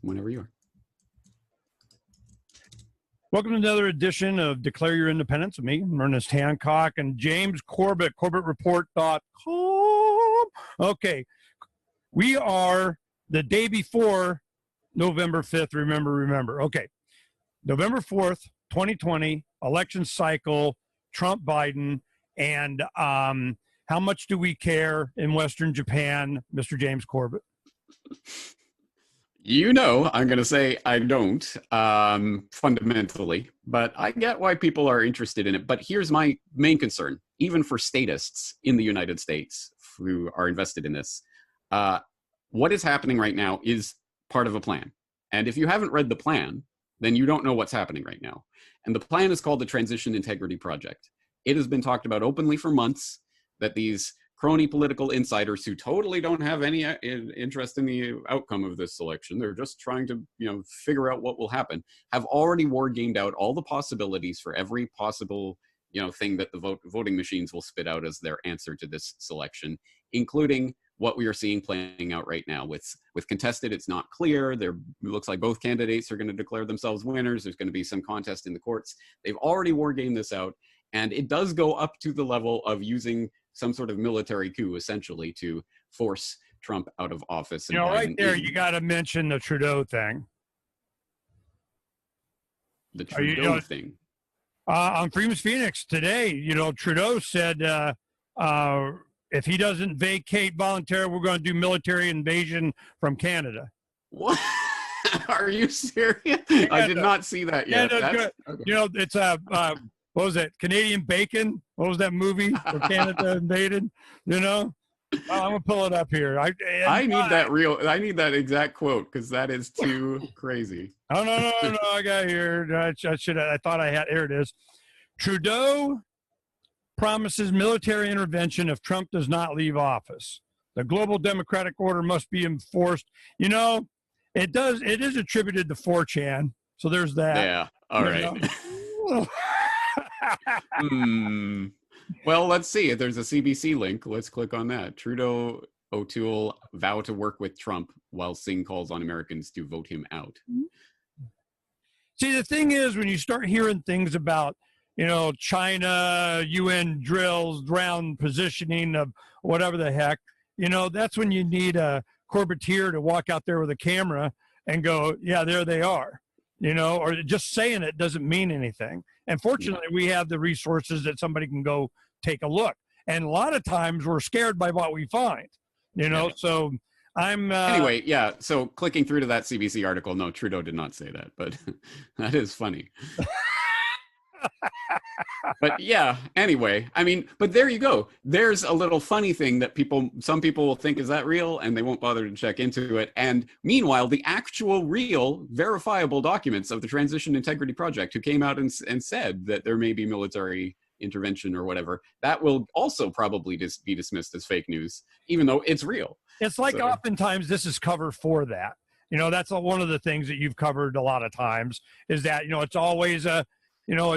whenever you are. Welcome to another edition of Declare Your Independence with me, Ernest Hancock, and James Corbett, CorbettReport.com. Okay, we are the day before November 5th, remember. Okay, November 4th, 2020, election cycle, Trump, Biden, and how much do we care in Western Japan, Mr. James Corbett? You know, I'm going to say I don't, fundamentally, but I get why people are interested in it. But here's my main concern, even for statists in the United States who are invested in this. What is happening right now is part of a plan. And if you haven't read the plan, then you don't know what's happening right now. And the plan is called the Transition Integrity Project. It has been talked about openly for months that these crony political insiders who totally don't have any interest in the outcome of this election, they're just trying to, figure out what will happen, have already war gamed out all the possibilities for every possible, thing that the voting machines will spit out as their answer to this selection, including what we are seeing playing out right now. With contested, it's not clear. It looks like both candidates are going to declare themselves winners. There's going to be some contest in the courts. They've already war gamed this out. And it does go up to the level of using some sort of military coup, essentially, to force Trump out of office. And right there, you got to mention the Trudeau thing. The Trudeau thing. On Freedom's Phoenix today, Trudeau said if he doesn't vacate voluntarily, we're going to do military invasion from Canada. What? Are you serious? Canada. I did not see that yet. Okay. It's what was it? Canadian Bacon? What was that movie where Canada invaded? I'm gonna pull it up here. I need that exact quote because that is too crazy. Oh no! I got it here. I thought I had. Here it is. Trudeau promises military intervention if Trump does not leave office. The global democratic order must be enforced. It does. It is attributed to 4chan. So there's that. Yeah. All right. Well, let's see. If there's a CBC link, let's click on that. Trudeau O'Toole vow to work with Trump while Singh calls on Americans to vote him out. See, the thing is, when you start hearing things about, China, UN drills, ground positioning of whatever the heck, that's when you need a Corbettier to walk out there with a camera and go, yeah, there they are. Or just saying it doesn't mean anything. And fortunately, we have the resources that somebody can go take a look. And a lot of times we're scared by what we find, so I'm... Anyway, yeah, so clicking through to that CBC article, no, Trudeau did not say that, but that is funny. But yeah, anyway, but there you go. There's a little funny thing that some people will think, is that real? And they won't bother to check into it. And meanwhile, the actual real verifiable documents of the Transition Integrity Project, who came out and said that there may be military intervention or whatever, that will also probably be dismissed as fake news, even though it's real. It's like oftentimes this is cover for that. That's one of the things that you've covered a lot of times is that, it's always a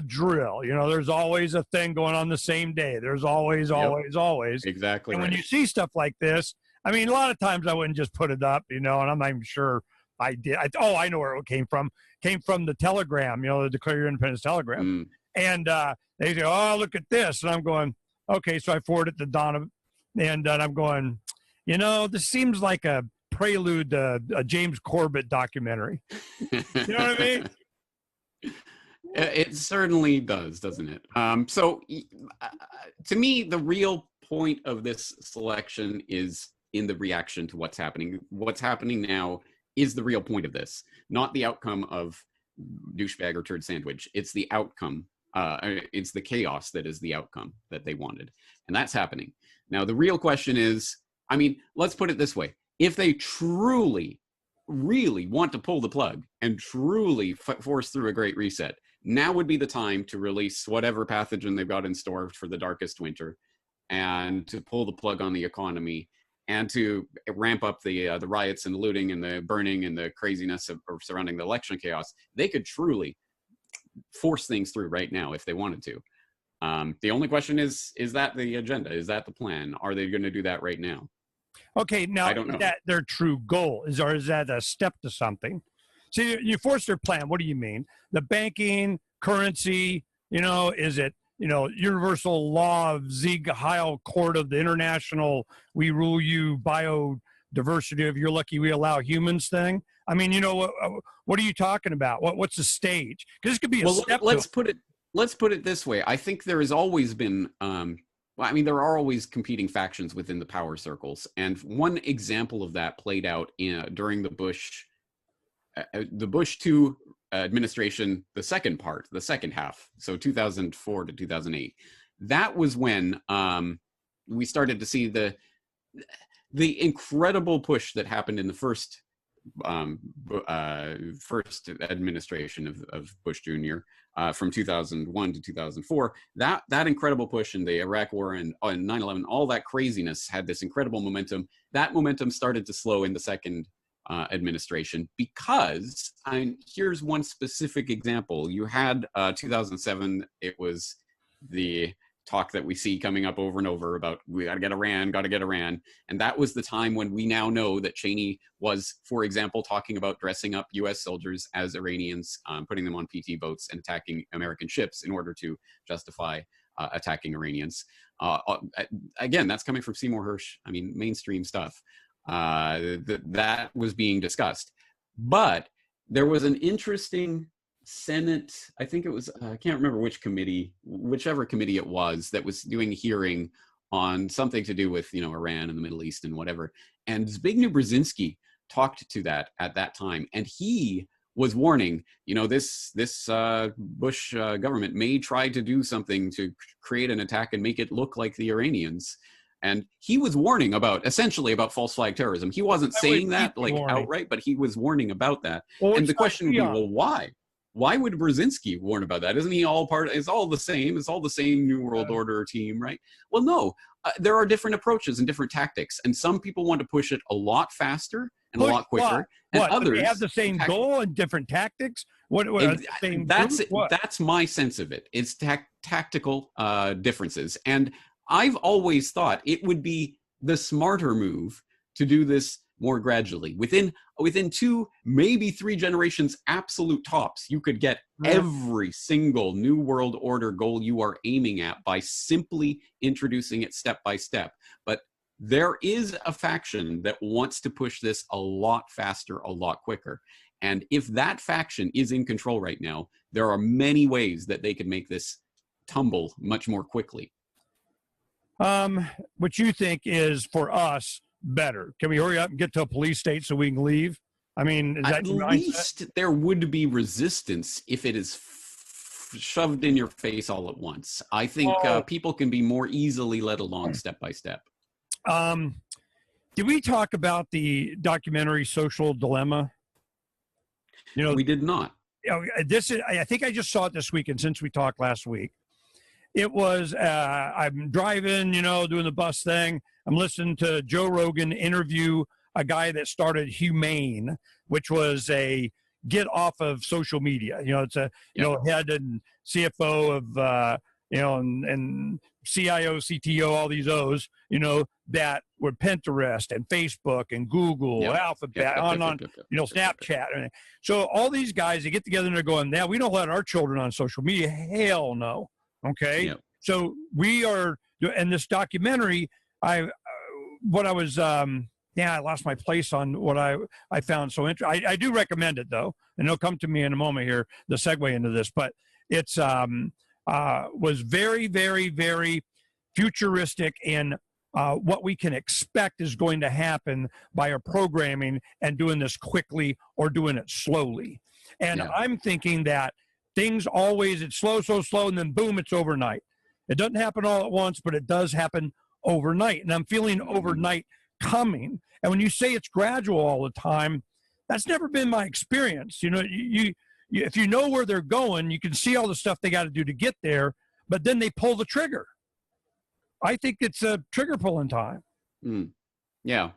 drill. There's always a thing going on the same day. There's always. Exactly. And when you see stuff like this, a lot of times I wouldn't just put it up, and I'm not even sure I did. I know where it came from. Came from the Telegram, the Declare Your Independence Telegram. And they say, oh, look at this. And I'm going, okay. So I forwarded it to Donna. And I'm going, this seems like a prelude to a James Corbett documentary. You know what I mean? It certainly does, doesn't it? So to me, the real point of this selection is in the reaction to what's happening. What's happening now is the real point of this, not the outcome of douchebag or turd sandwich. It's the outcome. It's the chaos that is the outcome that they wanted. And that's happening. Now, the real question is, let's put it this way. If they truly, really want to pull the plug and truly force through a great reset, now would be the time to release whatever pathogen they've got in store for the darkest winter and to pull the plug on the economy and to ramp up the riots and looting and the burning and the craziness of surrounding the election chaos. They could truly force things through right now if they wanted to. The only question is that the agenda? Is that the plan? Are they going to do that right now? Okay, now I don't know. is that their true goal? Or is that a step to something? See, you force their plan. What do you mean? The banking, currency, is it, universal law of Sieg Heil Court of the International, we rule you, biodiversity of you're lucky we allow humans thing? I mean, what are you talking about? What's the stage? Because this could be a step. Let's put it this way. I think there has always been there are always competing factions within the power circles, and one example of that played out during the Bush 2 administration, the second half, so 2004 to 2008. That was when we started to see the incredible push that happened in the first administration of Bush Jr. From 2001 to 2004. That incredible push in the Iraq War and 9/11, all that craziness had this incredible momentum. That momentum started to slow in the second administration because, here's one specific example. You had 2007. It was the talk that we see coming up over and over about we got to get Iran. And that was the time when we now know that Cheney was, for example, talking about dressing up U.S. soldiers as Iranians, putting them on PT boats and attacking American ships in order to justify attacking Iranians. Again, that's coming from Seymour Hersh. Mainstream stuff. That was being discussed. But there was an interesting Senate, I think it was, I can't remember whichever committee it was that was doing a hearing on something to do with, Iran and the Middle East and whatever. And Zbigniew Brzezinski talked to that at that time. And he was warning, this Bush government may try to do something to create an attack and make it look like the Iranians. And he was warning essentially about false flag terrorism. He wasn't saying that outright, but he was warning about that. Well, and the question would be, well, why? Why would Brzezinski warn about that? Isn't he all it's all the same? It's all the same New World Order team, right? Well, no. There are different approaches and different tactics. And some people want to push it a lot faster and a lot quicker. And others they have the same goal and different tactics? That's my sense of it. It's tactical differences. And I've always thought it would be the smarter move to do this more gradually. Within 2, maybe 3 generations, absolute tops, you could get every single New World Order goal you are aiming at by simply introducing it step by step. But there is a faction that wants to push this a lot faster, a lot quicker. And if that faction is in control right now, there are many ways that they could make this tumble much more quickly. What you think is, for us, better? Can we hurry up and get to a police state so we can leave? Is that at least there would be resistance if it is shoved in your face all at once. I think people can be more easily led along step by step. Did we talk about the documentary Social Dilemma? We did not. I think I just saw it this week, and since we talked last week, it was, I'm driving, doing the bus thing. I'm listening to Joe Rogan interview a guy that started Humane, which was a get off of social media. It's a, head and CFO of, and CIO, CTO, all these O's, that were Pinterest and Facebook and Google, Alphabet, Snapchat. So all these guys, they get together and they're going, now we don't let our children on social media. Hell no. Okay. Yep. So we are, and this documentary, I lost my place on what I found so interesting. I do recommend it though, and it'll come to me in a moment here, the segue into this, but it's, was very, very, very futuristic in what we can expect is going to happen by our programming and doing this quickly or doing it slowly. And I'm thinking that things always, it's slow, and then boom, it's overnight. It doesn't happen all at once, but it does happen overnight. And I'm feeling overnight coming. And when you say it's gradual all the time, that's never been my experience. You if you know where they're going, you can see all the stuff they got to do to get there, but then they pull the trigger. I think it's a trigger pulling time. Yeah.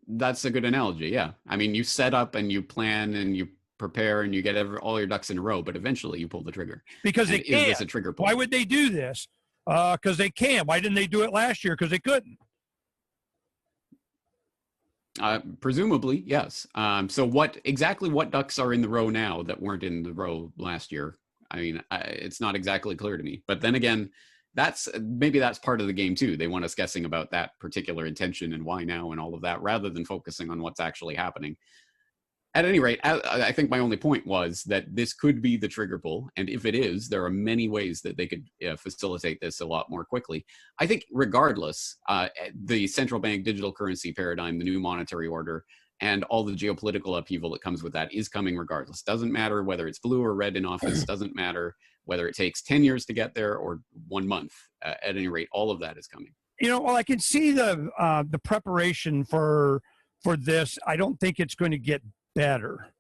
That's a good analogy. Yeah. You set up and you plan and you prepare and you get all your ducks in a row, but eventually you pull the trigger. Because they can. Is this a trigger pull? Why would they do this? Because they can. Why didn't they do it last year? Because they couldn't. Presumably, yes. So exactly what ducks are in the row now that weren't in the row last year? I mean, it's not exactly clear to me. But then again, maybe that's part of the game too. They want us guessing about that particular intention and why now and all of that, rather than focusing on what's actually happening. At any rate, I think my only point was that this could be the trigger pull. And if it is, there are many ways that they could facilitate this a lot more quickly. I think regardless, the central bank digital currency paradigm, the new monetary order, and all the geopolitical upheaval that comes with that is coming regardless. Doesn't matter whether it's blue or red in office, doesn't matter whether it takes 10 years to get there or 1 month. At any rate, all of that is coming. Well, I can see the preparation for this. I don't think it's going to get better.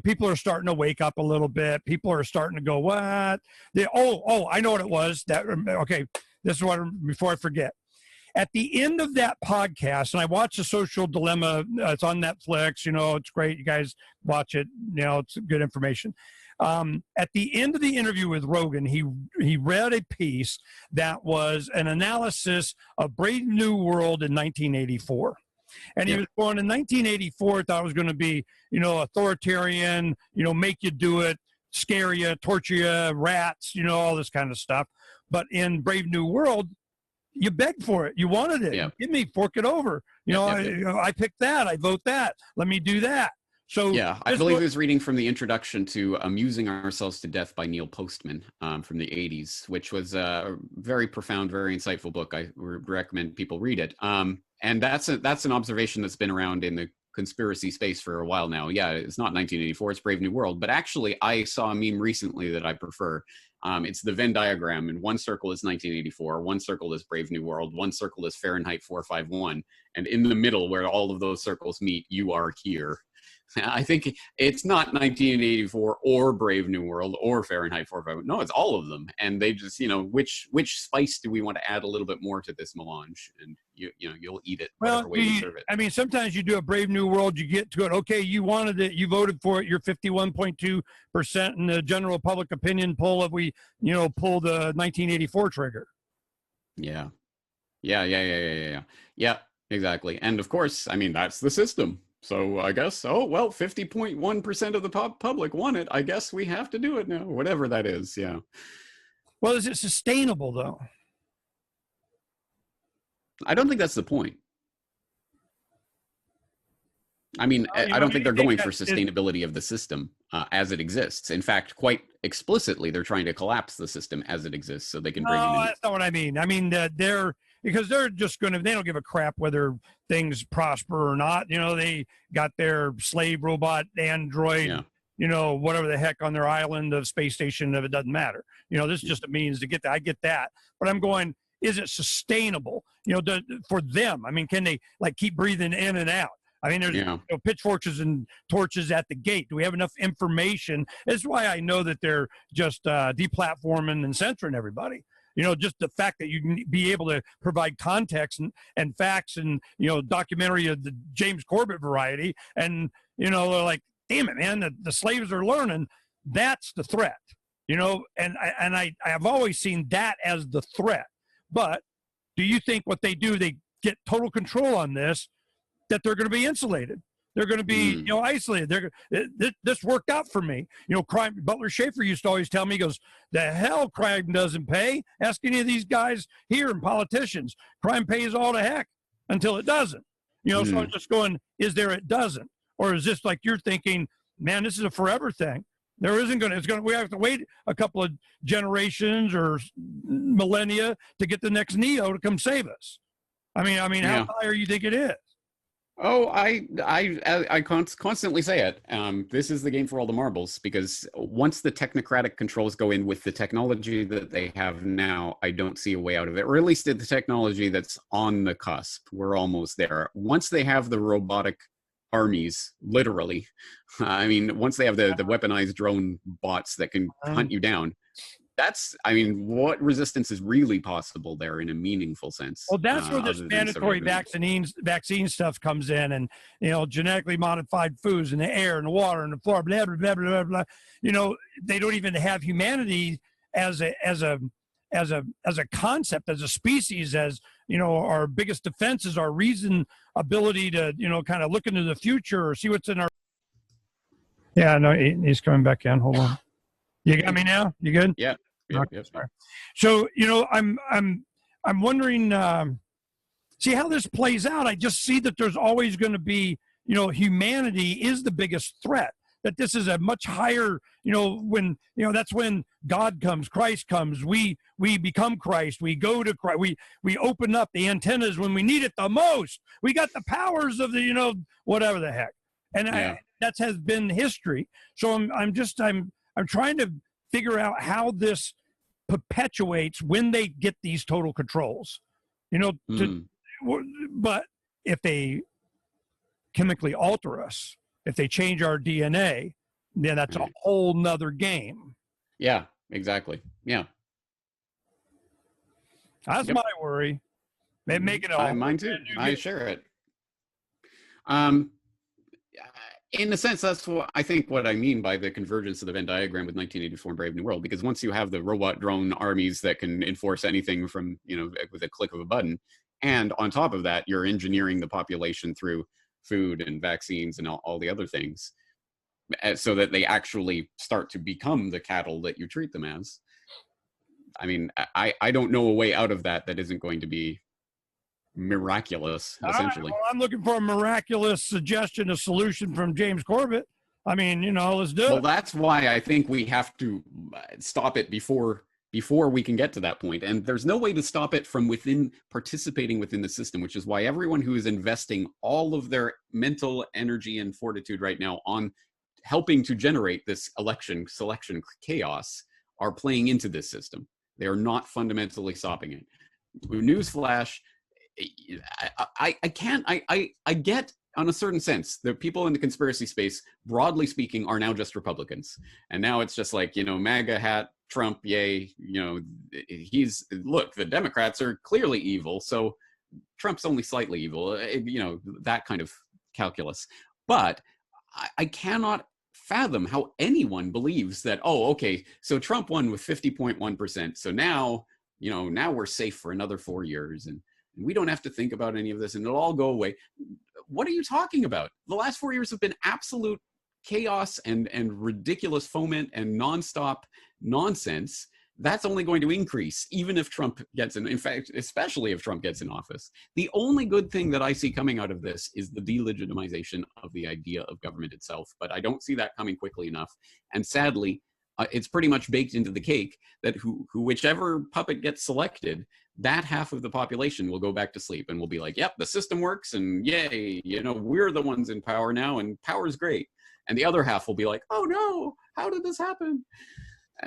People are starting to wake up a little bit. People are starting to go, what? I know what it was. Okay, this is what, before I forget. At the end of that podcast, and I watched The Social Dilemma, it's on Netflix, it's great. You guys watch it. It's good information. At the end of the interview with Rogan, he read a piece that was an analysis of Brave New World in 1984. And he was born in 1984, thought it was going to be, authoritarian, make you do it, scare you, torture you, rats, all this kind of stuff. But in Brave New World, you begged for it. You wanted it. Yep. Give me, fork it over. I picked that. I vote that. Let me do that. So I believe I was reading from the introduction to Amusing Ourselves to Death by Neil Postman from the 80s, which was a very profound, very insightful book. I recommend people read it. And that's an observation that's been around in the conspiracy space for a while now. Yeah, it's not 1984, it's Brave New World. But actually, I saw a meme recently that I prefer. It's the Venn diagram, and one circle is 1984, one circle is Brave New World, one circle is Fahrenheit 451, and in the middle, where all of those circles meet, you are here. I think it's not 1984 or Brave New World or Fahrenheit 451. No, it's all of them. And they just, which spice do we want to add a little bit more to this melange? And you'll eat it whatever way you serve it. I mean, sometimes you do a Brave New World, you get to it. Okay, you wanted it, you voted for it. You're 51.2% in the general public opinion poll if we, pull the 1984 trigger. Yeah, exactly. And of course, I mean, that's the system. So I guess, 50.1% of the public want it. I guess we have to do it now, whatever that is. Yeah. Well, is it sustainable, though? I don't think that's the point. I mean, I don't think they're going for sustainability of the system as it exists. In fact, quite explicitly, they're trying to collapse the system as it exists so they can bring in. No, that's not what I mean. I mean, because they're just they don't give a crap whether things prosper or not. They got their slave robot android, whatever the heck on their island of space station, if it doesn't matter. This is just a means to get that. I get that. But I'm going, is it sustainable, for them? I mean, can they keep breathing in and out? I mean, there's pitchforks and torches at the gate. Do we have enough information? That's why I know that they're just deplatforming and censoring everybody. Just the fact that you can be able to provide context and facts and, documentary of the James Corbett variety. And, they're like, damn it, man, the slaves are learning. That's the threat, and I've always seen that as the threat. But do you think what they do, they get total control on this, that they're going to be insulated? They're going to be, isolated. This worked out for me. Crime. Butler Schaefer used to always tell me, he goes, the hell crime doesn't pay. Ask any of these guys here and politicians. Crime pays all the heck until it doesn't. So I'm just going, it doesn't? Or is this like you're thinking, man, this is a forever thing? There isn't going to, we have to wait a couple of generations or millennia to get the next Neo to come save us. I mean, how high you think it is? Oh, I constantly say it. This is the game for all the marbles, because once the technocratic controls go in with the technology that they have now, I don't see a way out of it, or at least the technology that's on the cusp. We're almost there. Once they have the robotic armies, literally, I mean, once they have the weaponized drone bots that can hunt you down, what resistance is really possible there in a meaningful sense? Well, that's where this mandatory vaccine stuff comes in, and genetically modified foods in the air and the water and the floor, blah blah blah blah blah. They don't even have humanity as a as a concept, as a species, as our biggest defense is our reason ability to kind of look into the future or see what's in our. Yeah, no, he's coming back in. Hold on. You got me now? You good? Yeah. Yep, yep. So I'm wondering. See how this plays out. I just see that there's always going to be, humanity is the biggest threat. That this is a much higher, when that's when God comes, Christ comes. We become Christ. We go to Christ. We open up the antennas when we need it the most. We got the powers of the whatever the heck, and that has been history. So I'm trying to figure out how this perpetuates when they get these total controls. But if they chemically alter us, if they change our DNA, then that's a whole nother game. Yeah, exactly. Yeah. That's my worry. They make it all. Mine too. I share it. In a sense, that's what I mean by the convergence of the Venn diagram with 1984 and Brave New World, because once you have the robot drone armies that can enforce anything from, with a click of a button, and on top of that, you're engineering the population through food and vaccines and all the other things so that they actually start to become the cattle that you treat them as. I mean, I don't know a way out of that isn't going to be miraculous, essentially. Well, I'm looking for a miraculous suggestion, a solution from James Corbett. I mean, let's do it. Well, that's why I think we have to stop it before we can get to that point. And there's no way to stop it from participating within the system, which is why everyone who is investing all of their mental energy and fortitude right now on helping to generate this selection chaos are playing into this system. They are not fundamentally stopping it. Newsflash, I get, on a certain sense, the people in the conspiracy space, broadly speaking, are now just Republicans. And now it's just like, MAGA hat, Trump, yay, the Democrats are clearly evil, so Trump's only slightly evil, that kind of calculus. But I cannot fathom how anyone believes that, so Trump won with 50.1%, so now we're safe for another 4 years, and we don't have to think about any of this, and it'll all go away. What are you talking about? The last 4 years have been absolute chaos and ridiculous foment and nonstop nonsense. That's only going to increase, even if Trump gets in fact, especially if Trump gets in office. The only good thing that I see coming out of this is the delegitimization of the idea of government itself. But I don't see that coming quickly enough. And sadly, it's pretty much baked into the cake that whichever puppet gets selected, that half of the population will go back to sleep and will be like, yep, the system works, and yay, we're the ones in power now, and power's great. And the other half will be like, oh no, how did this happen?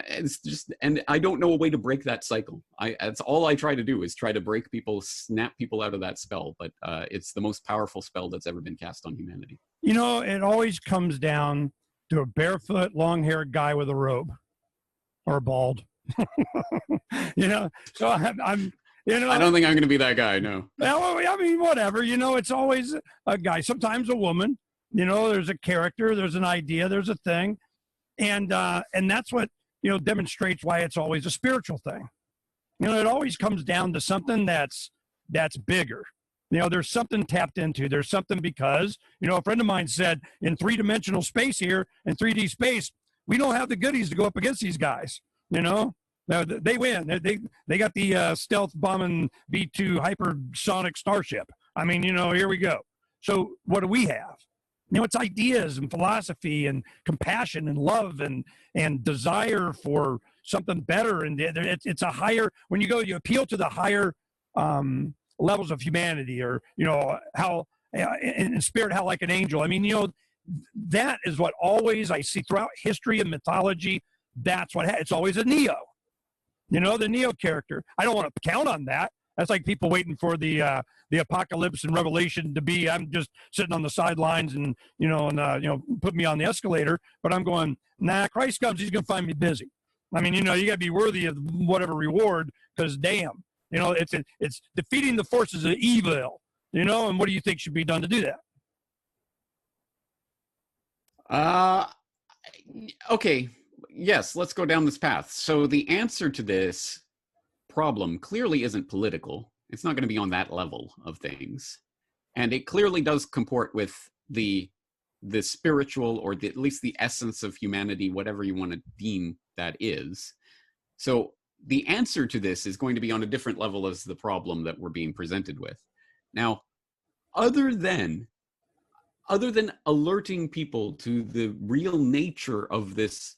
It's just, and I don't know a way to break that cycle. That's all I try to do, is try to break people, snap people out of that spell. But it's the most powerful spell that's ever been cast on humanity. It always comes down to a barefoot, long-haired guy with a robe, or bald. So I'm I don't think I'm going to be that guy. No. Well, I mean, whatever. It's always a guy. Sometimes a woman. There's a character. There's an idea. There's a thing, and that's what demonstrates why it's always a spiritual thing. It always comes down to something that's bigger. There's something tapped into. There's something, because a friend of mine said, in 3-dimensional space here, in 3D space, we don't have the goodies to go up against these guys. Now they win. They got the stealth bombing B-2 hypersonic starship. I mean, here we go. So what do we have? It's ideas and philosophy and compassion and love and desire for something better. And it's a higher, when you appeal to the higher levels of humanity, or, how in spirit, how like an angel. I mean, that is what always I see throughout history and mythology. That's what it's always a Neo, the Neo character. I don't want to count on that. That's like people waiting for the apocalypse and Revelation to be. I'm just sitting on the sidelines and put me on the escalator. But I'm going, nah. Christ comes, he's going to find me busy. I mean, you got to be worthy of whatever reward, because damn, it's defeating the forces of evil. And what do you think should be done to do that? Okay. Yes, let's go down this path. So the answer to this problem clearly isn't political. It's not going to be on that level of things. And it clearly does comport with the spiritual, or at least the essence of humanity, whatever you want to deem that is. So the answer to this is going to be on a different level as the problem that we're being presented with. Now, other than alerting people to the real nature of this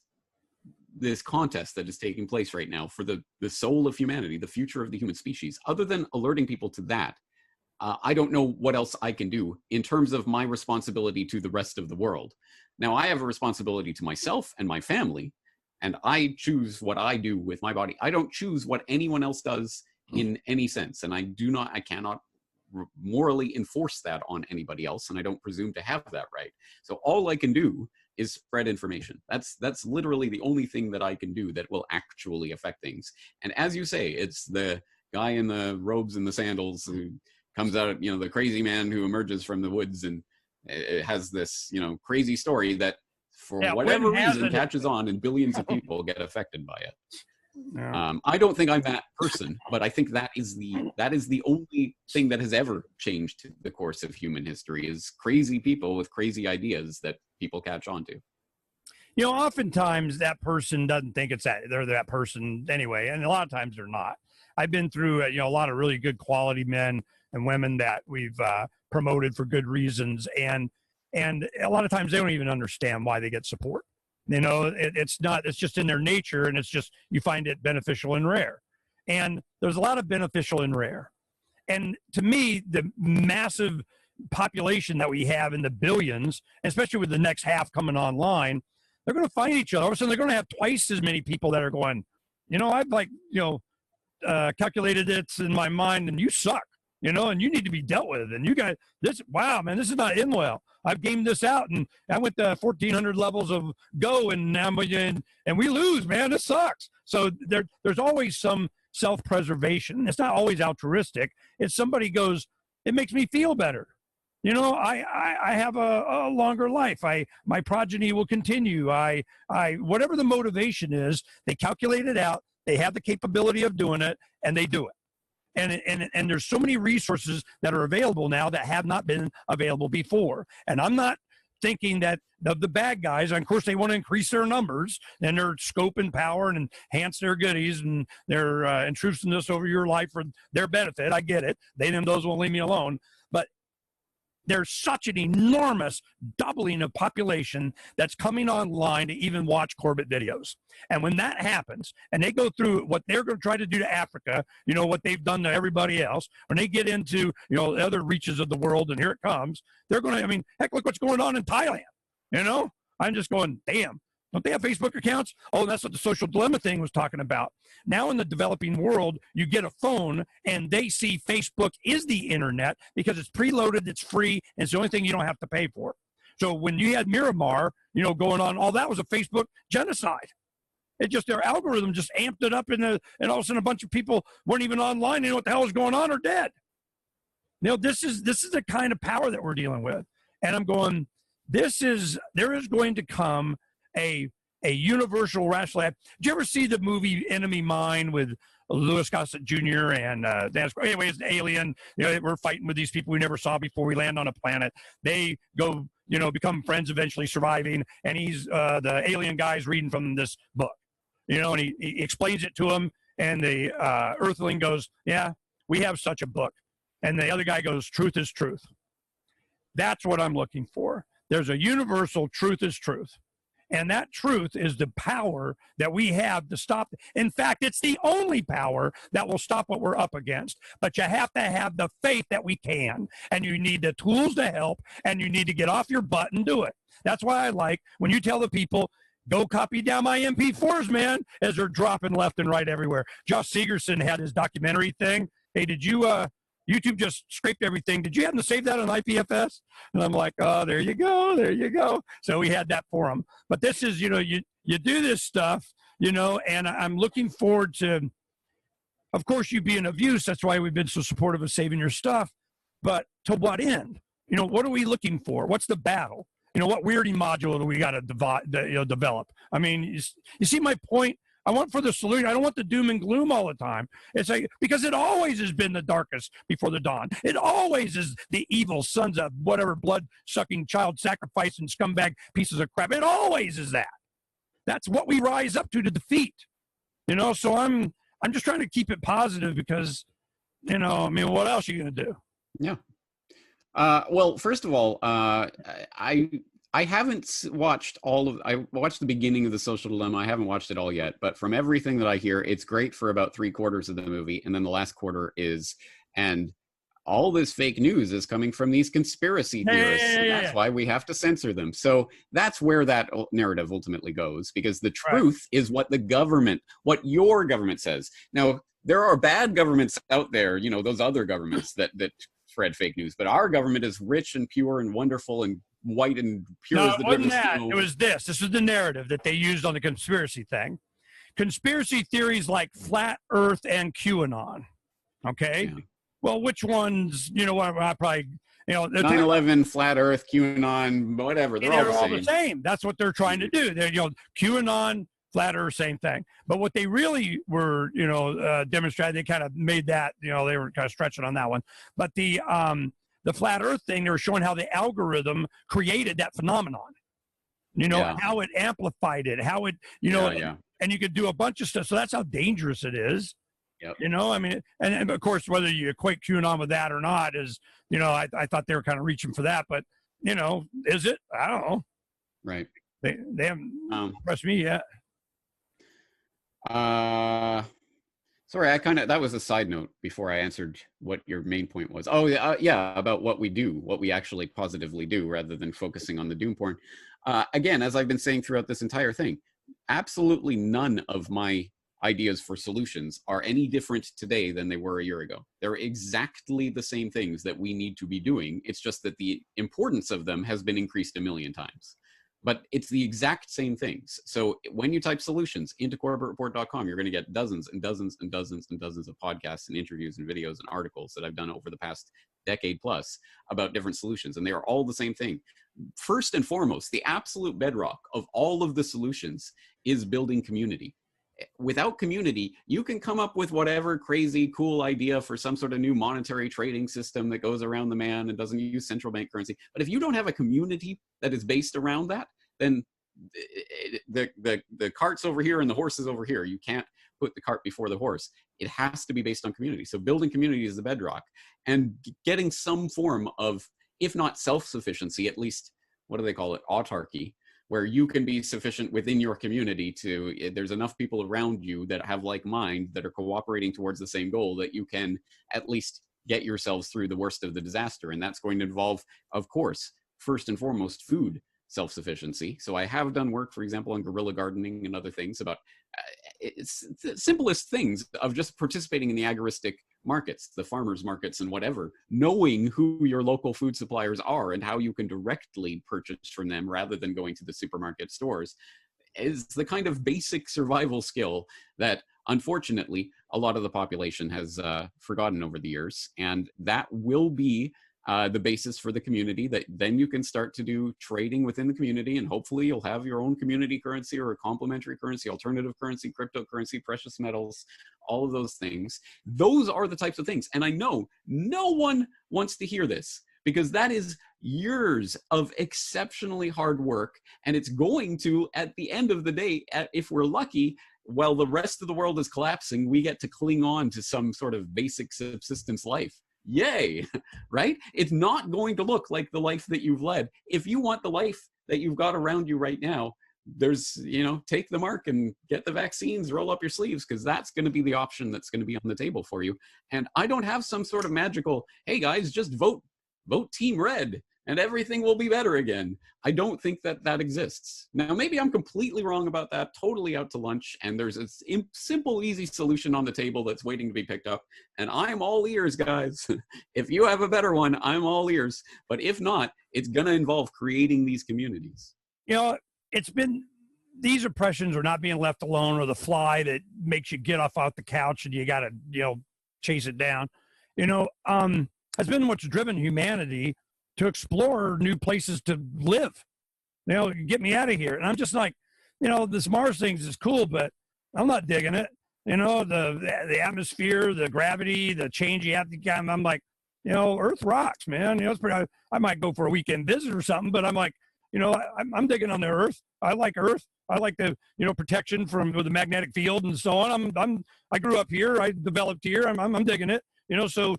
contest that is taking place right now for the soul of humanity, the future of the human species, other than alerting people to that, I don't know what else I can do in terms of my responsibility to the rest of the world. Now, I have a responsibility to myself and my family, and I choose what I do with my body. I don't choose what anyone else does in any sense, and I cannot morally enforce that on anybody else, and I don't presume to have that right. So all I can do is spread information. That's literally the only thing that I can do that will actually affect things. And as you say, it's the guy in the robes and the sandals who comes out, the crazy man who emerges from the woods, and it has this, crazy story that for whatever reason catches on, and billions of people get affected by it. Yeah. I don't think I'm that person, but I think that is the only thing that has ever changed the course of human history, is crazy people with crazy ideas that people catch on to. Oftentimes that person doesn't think they're that person anyway, and a lot of times they're not. I've been through a lot of really good quality men and women that we've promoted for good reasons, and a lot of times they don't even understand why they get support. It's just in their nature, and it's just, you find it beneficial and rare. And there's a lot of beneficial and rare. And to me, the massive population that we have in the billions, especially with the next half coming online, they're going to find each other. All of a sudden, they're going to have twice as many people that are going, I've calculated it in my mind, and you suck, and you need to be dealt with. And you guys, this is not in well. I've gamed this out, and I went to 1,400 levels of Go, and now and we lose, man. This sucks. So there's always some self-preservation. It's not always altruistic. It's somebody goes, it makes me feel better. I have a longer life. My progeny will continue. Whatever the motivation is, they calculate it out. They have the capability of doing it, and they do it. And there's so many resources that are available now that have not been available before. And I'm not thinking that the bad guys, of course, they want to increase their numbers and their scope and power and enhance their goodies and their intrusiveness over your life for their benefit. I get it. Those won't leave me alone. But there's such an enormous doubling of population that's coming online to even watch Corbett videos. And when that happens, and they go through what they're going to try to do to Africa, what they've done to everybody else, when they get into, other reaches of the world, and here it comes, they're going to, heck, look what's going on in Thailand. I'm just going, damn. Don't they have Facebook accounts? Oh, that's what the social dilemma thing was talking about. Now in the developing world, you get a phone and they see Facebook is the internet because it's preloaded, it's free, and it's the only thing you don't have to pay for. So when you had Miramar, going on, all that was a Facebook genocide. It just, their algorithm just amped it up, and all of a sudden a bunch of people weren't even online. They know what the hell is going on, or dead. This is the kind of power that we're dealing with. And I'm going, there is going to come a universal rational. Did you ever see the movie Enemy Mine with Louis Gossett Jr. and anyway, it's an alien. We're fighting with these people we never saw before. We land on a planet. They go, become friends, eventually surviving. And he's the alien guy's reading from this book, and he explains it to him. And the Earthling goes, "Yeah, we have such a book." And the other guy goes, "Truth is truth." That's what I'm looking for. There's a universal truth is truth. And that truth is the power that we have to stop. In fact, it's the only power that will stop what we're up against. But you have to have the faith that we can. And you need the tools to help. And you need to get off your butt and do it. That's why I like when you tell the people, go copy down my MP4s, man, as they're dropping left and right everywhere. Josh Segerson had his documentary thing. Hey, did you YouTube just scraped everything. Did you happen to save that on IPFS? And I'm like, oh, there you go. There you go. So we had that for them. But this is, you do this stuff, and I'm looking forward to, of course, you being of use. That's why we've been so supportive of saving your stuff. But to what end? What are we looking for? What's the battle? What weirding module do we got to develop? You see my point I want for the solution. I don't want the doom and gloom all the time. It's like, because it always has been the darkest before the dawn. It always is the evil sons of whatever blood-sucking, child sacrificing scumbag pieces of crap. It always is that. That's what we rise up to defeat. You know, so I'm just trying to keep it positive because, you know, I mean, what else are you going to do? Yeah. Well, first of all, I haven't watched I watched the beginning of The Social Dilemma. I haven't watched it all yet, but from everything that I hear, it's great for about 3/4 of the movie. And then the last quarter and all this fake news is coming from these conspiracy theorists. And that's why we have to censor them. So that's where that narrative ultimately goes, because the truth is what what your government says. Now, there are bad governments out there, you know, those other governments that spread fake news, but our government is rich and pure and wonderful and white and pure as the wasn't that. It was this was the narrative that they used on the conspiracy thing. Conspiracy theories like flat earth and QAnon. Okay. Yeah. Well, which ones, you know, I probably, you know, 9/11, flat earth, QAnon, whatever. They're all the same. That's what they're trying to do. They're, you know, QAnon, flat earth, same thing. But what they really were, you know, demonstrating, they kind of made that, you know, they were kind of stretching on that one. But the flat earth thing, they were showing how the algorithm created that phenomenon, you know, how it amplified it, how it, you know, and you could do a bunch of stuff. So that's how dangerous it is. Yep. You know, I mean, and of course, whether you equate QAnon with that or not is, you know, I thought they were kind of reaching for that, but, you know, is it? I don't know. Right. They haven't impressed me yet. Sorry, that was a side note before I answered what your main point was. Oh, yeah, about what we do, what we actually positively do, rather than focusing on the doom porn. Again, as I've been saying throughout this entire thing, absolutely none of my ideas for solutions are any different today than they were a year ago. They're exactly the same things that we need to be doing. It's just that the importance of them has been increased a million times. But it's the exact same things. So when you type solutions into CorbettReport.com, you're going to get dozens and dozens and dozens and dozens of podcasts and interviews and videos and articles that I've done over the past decade plus about different solutions. And they are all the same thing. First and foremost, the absolute bedrock of all of the solutions is building community. Without community, you can come up with whatever crazy cool idea for some sort of new monetary trading system that goes around the man and doesn't use central bank currency. But if you don't have a community that is based around that, then the cart's over here and the horse is over here. You can't put the cart before the horse. It has to be based on community. So building community is the bedrock, and getting some form of, if not self-sufficiency, at least, what do they call it? Autarky, where you can be sufficient within your community to, there's enough people around you that have like mind, that are cooperating towards the same goal, that you can at least get yourselves through the worst of the disaster. And that's going to involve, of course, first and foremost, food self-sufficiency. So I have done work, for example, on guerrilla gardening and other things about it's the simplest things of just participating in the agoristic markets, the farmers markets and whatever, knowing who your local food suppliers are and how you can directly purchase from them rather than going to the supermarket stores, is the kind of basic survival skill that unfortunately a lot of the population has forgotten over the years. And that will be the basis for the community, that then you can start to do trading within the community, and hopefully you'll have your own community currency or a complementary currency, alternative currency, cryptocurrency, precious metals, all of those things. Those are the types of things. And I know no one wants to hear this, because that is years of exceptionally hard work. And it's going to, at the end of the day, if we're lucky, while the rest of the world is collapsing, we get to cling on to some sort of basic subsistence life. Yay, right? It's not going to look like the life that you've led. If you want the life that you've got around you right now, there's, you know, take the mark and get the vaccines, roll up your sleeves, because that's going to be the option that's going to be on the table for you. And I don't have some sort of magical, hey guys, just vote Team Red and everything will be better again. I don't think that exists. Now, maybe I'm completely wrong about that, totally out to lunch, and there's a simple, easy solution on the table that's waiting to be picked up, and I'm all ears, guys. If you have a better one, I'm all ears. But if not, it's going to involve creating these communities. You know, it's been, these oppressions are not being left alone, or the fly that makes you get off out the couch and you got to, you know, chase it down, you know, has been what's driven humanity to explore new places to live. You know, get me out of here. And I'm just like, you know, this Mars thing is cool, but I'm not digging it. You know, the atmosphere, the gravity, the change you have to get. I'm like, you know, Earth rocks, man. You know, it's pretty, I might go for a weekend visit or something, but I'm like, you know, I'm digging on the Earth. I like Earth. I like the, you know, protection from with the magnetic field and so on. I grew up here. I developed here. I'm digging it. You know, so,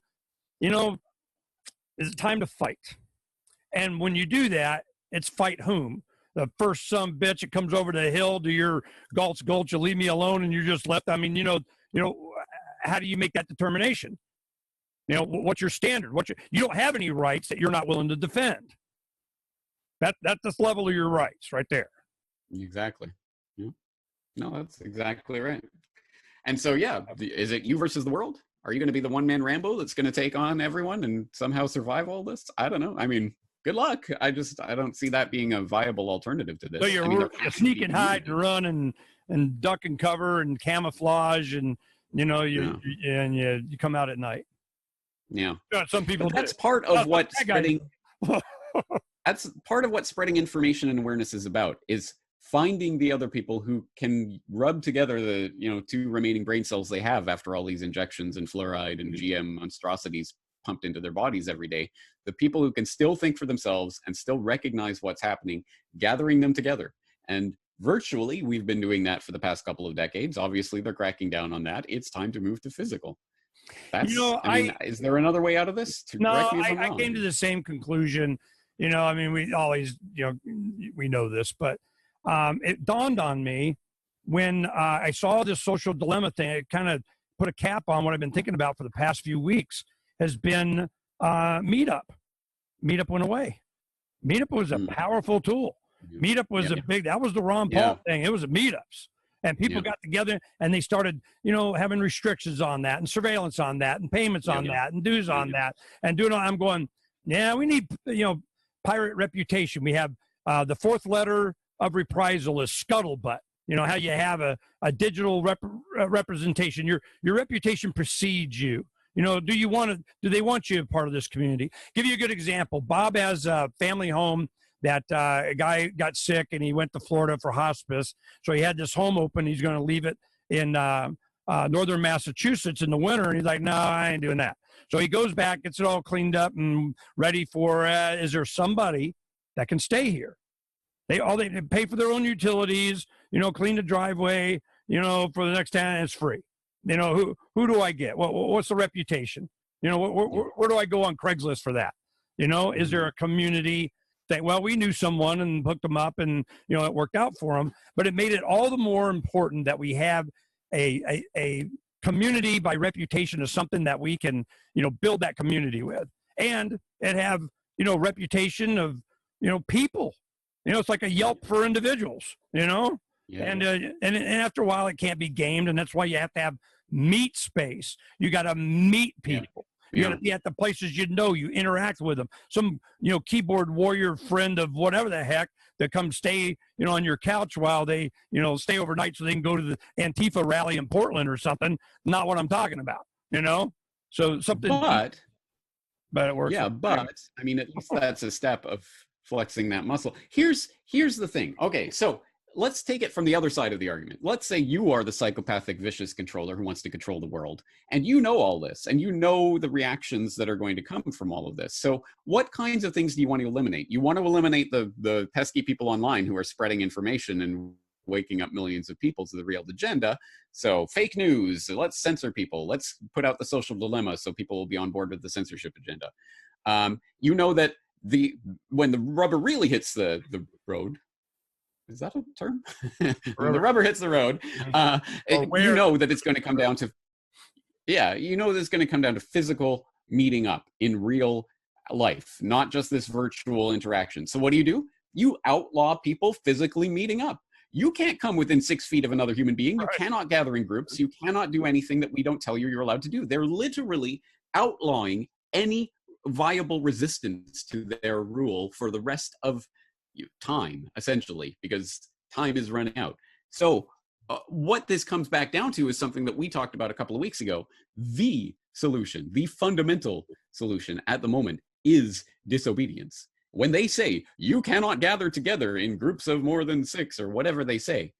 you know, it's time to fight. And when you do that, it's fight whom? The first some bitch that comes over the hill to your Gulch, you leave me alone and you're just left. I mean, you know, how do you make that determination? You know, what's your standard? You don't have any rights that you're not willing to defend. That's the level of your rights right there. Exactly. Yeah. No, that's exactly right. And so, yeah, is it you versus the world? Are you going to be the one-man Rambo that's going to take on everyone and somehow survive all this? I don't know. I mean, good luck. I don't see that being a viable alternative to this. So you sneak and hide and run and duck and cover and camouflage and, you know, you come out at night. Yeah. Some people. But that's part of what spreading. That's part of what spreading information and awareness is about, is finding the other people who can rub together the, you know, 2 remaining brain cells they have after all these injections and fluoride and GM monstrosities pumped into their bodies every day. The people who can still think for themselves and still recognize what's happening, gathering them together. And virtually, we've been doing that for the past couple of decades. Obviously, they're cracking down on that. It's time to move to physical. That's, you know, I mean, is there another way out of this? No, I came to the same conclusion. You know, I mean, we always, you know, we know this, but it dawned on me when I saw this social dilemma thing. It kind of put a cap on what I've been thinking about for the past few weeks. Has been Meetup. Meetup went away. Meetup was a powerful tool. Meetup was that was the Ron Paul thing. It was a meetups. And people got together and they started, you know, having restrictions on that and surveillance on that and payments on that and dues on that and doing all. I'm going, yeah, we need, you know, pirate reputation. We have the 4th letter of reprisal is scuttlebutt. You know, how you have a digital representation. Your reputation precedes you. You know, do they want you a part of this community? Give you a good example. Bob has a family home that a guy got sick and he went to Florida for hospice. So he had this home open. He's going to leave it in northern Massachusetts in the winter. And he's like, no, I ain't doing that. So he goes back, gets it all cleaned up and ready for, is there somebody that can stay here? They pay for their own utilities, you know, clean the driveway, you know, for the next 10, it's free. You know, who do I get? What's the reputation? You know, where do I go on Craigslist for that? You know, is there a community that, well, we knew someone and hooked them up and, you know, it worked out for them. But it made it all the more important that we have a community by reputation is something that we can, you know, build that community with. And it have, you know, reputation of, you know, people. You know, it's like a Yelp for individuals, you know? Yeah. And after a while, it can't be gamed, and that's why you have to have meet space. You got to meet people. You got to be at the places you know. You interact with them. Some, you know, keyboard warrior friend of whatever the heck that comes stay, you know, on your couch while they, you know, stay overnight so they can go to the Antifa rally in Portland or something. Not what I'm talking about, you know. So something. But it works. Yeah, but I mean, at least that's a step of flexing that muscle. Here's the thing. Okay, so let's take it from the other side of the argument. Let's say you are the psychopathic, vicious controller who wants to control the world, and you know all this, and you know the reactions that are going to come from all of this. So what kinds of things do you want to eliminate? You want to eliminate the pesky people online who are spreading information and waking up millions of people to the real agenda. So fake news, let's censor people. Let's put out the social dilemma so people will be on board with the censorship agenda. You know that when the rubber really hits the road, is that a term? When the rubber hits the road, you know that it's going to come down to, you know that it's going to come down to physical meeting up in real life, not just this virtual interaction. So what do? You outlaw people physically meeting up. You can't come within 6 feet of another human being. You cannot gather in groups. You cannot do anything that we don't tell you you're allowed to do. They're literally outlawing any viable resistance to their rule for the rest of time, essentially, because time is running out. So what this comes back down to is something that we talked about a couple of weeks ago. The solution, the fundamental solution at the moment is disobedience. When they say you cannot gather together in groups of more than 6 or whatever they say,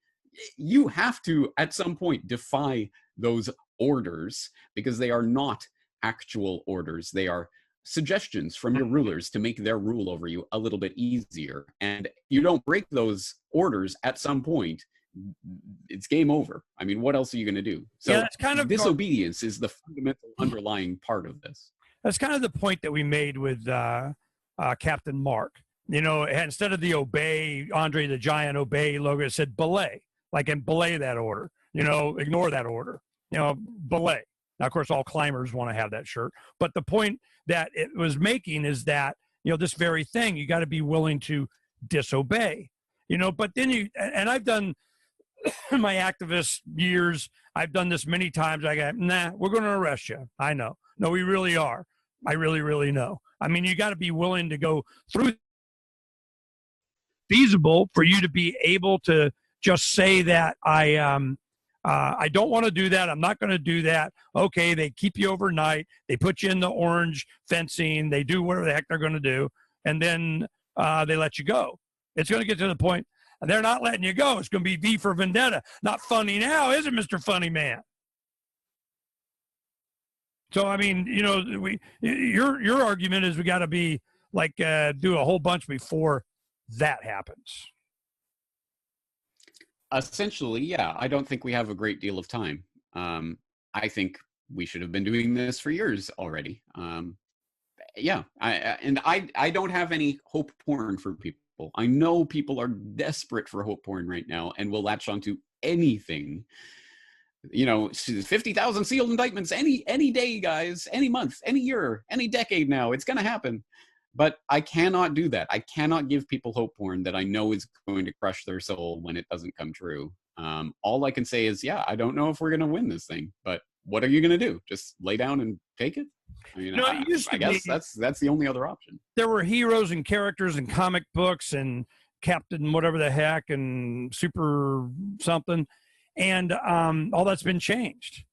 you have to, at some point, defy those orders, because they are not actual orders. They are suggestions from your rulers to make their rule over you a little bit easier. And you don't break those orders at some point, it's game over. I mean, what else are you going to do? So yeah, that's kind of disobedience is the fundamental underlying part of this. That's kind of the point that we made with Captain Mark. You know, instead of the obey, Andre the Giant obey logo, it said belay, like, and belay that order, you know, ignore that order, you know, belay. Now, of course, all climbers want to have that shirt. But the point that it was making is that, you know, this very thing, you got to be willing to disobey, you know, but then and I've done my activist years, I've done this many times. I go, nah, we're going to arrest you. I know. No, we really are. I really, really know. I mean, you got to be willing to go through feasible for you to be able to just say that I don't want to do that. I'm not going to do that. Okay, they keep you overnight. They put you in the orange fencing. They do whatever the heck they're going to do, and then they let you go. It's going to get to the point they're not letting you go. It's going to be V for Vendetta. Not funny now, is it, Mr. Funny Man? So I mean, you know, your argument is we got to be like do a whole bunch before that happens. Essentially, yeah. I don't think we have a great deal of time. I think we should have been doing this for years already. Yeah, I don't have any hope porn for people. I know people are desperate for hope porn right now and will latch onto anything. You know, 50,000 sealed indictments any day, guys, any month, any year, any decade now. It's going to happen. But I cannot do that. I cannot give people hope porn that I know is going to crush their soul when it doesn't come true. All I can say is, yeah, I don't know if we're going to win this thing, but what are you going to do? Just lay down and take it? I mean, no, I guess that's the only other option. There were heroes and characters in comic books and Captain whatever the heck and Super something, and all that's been changed.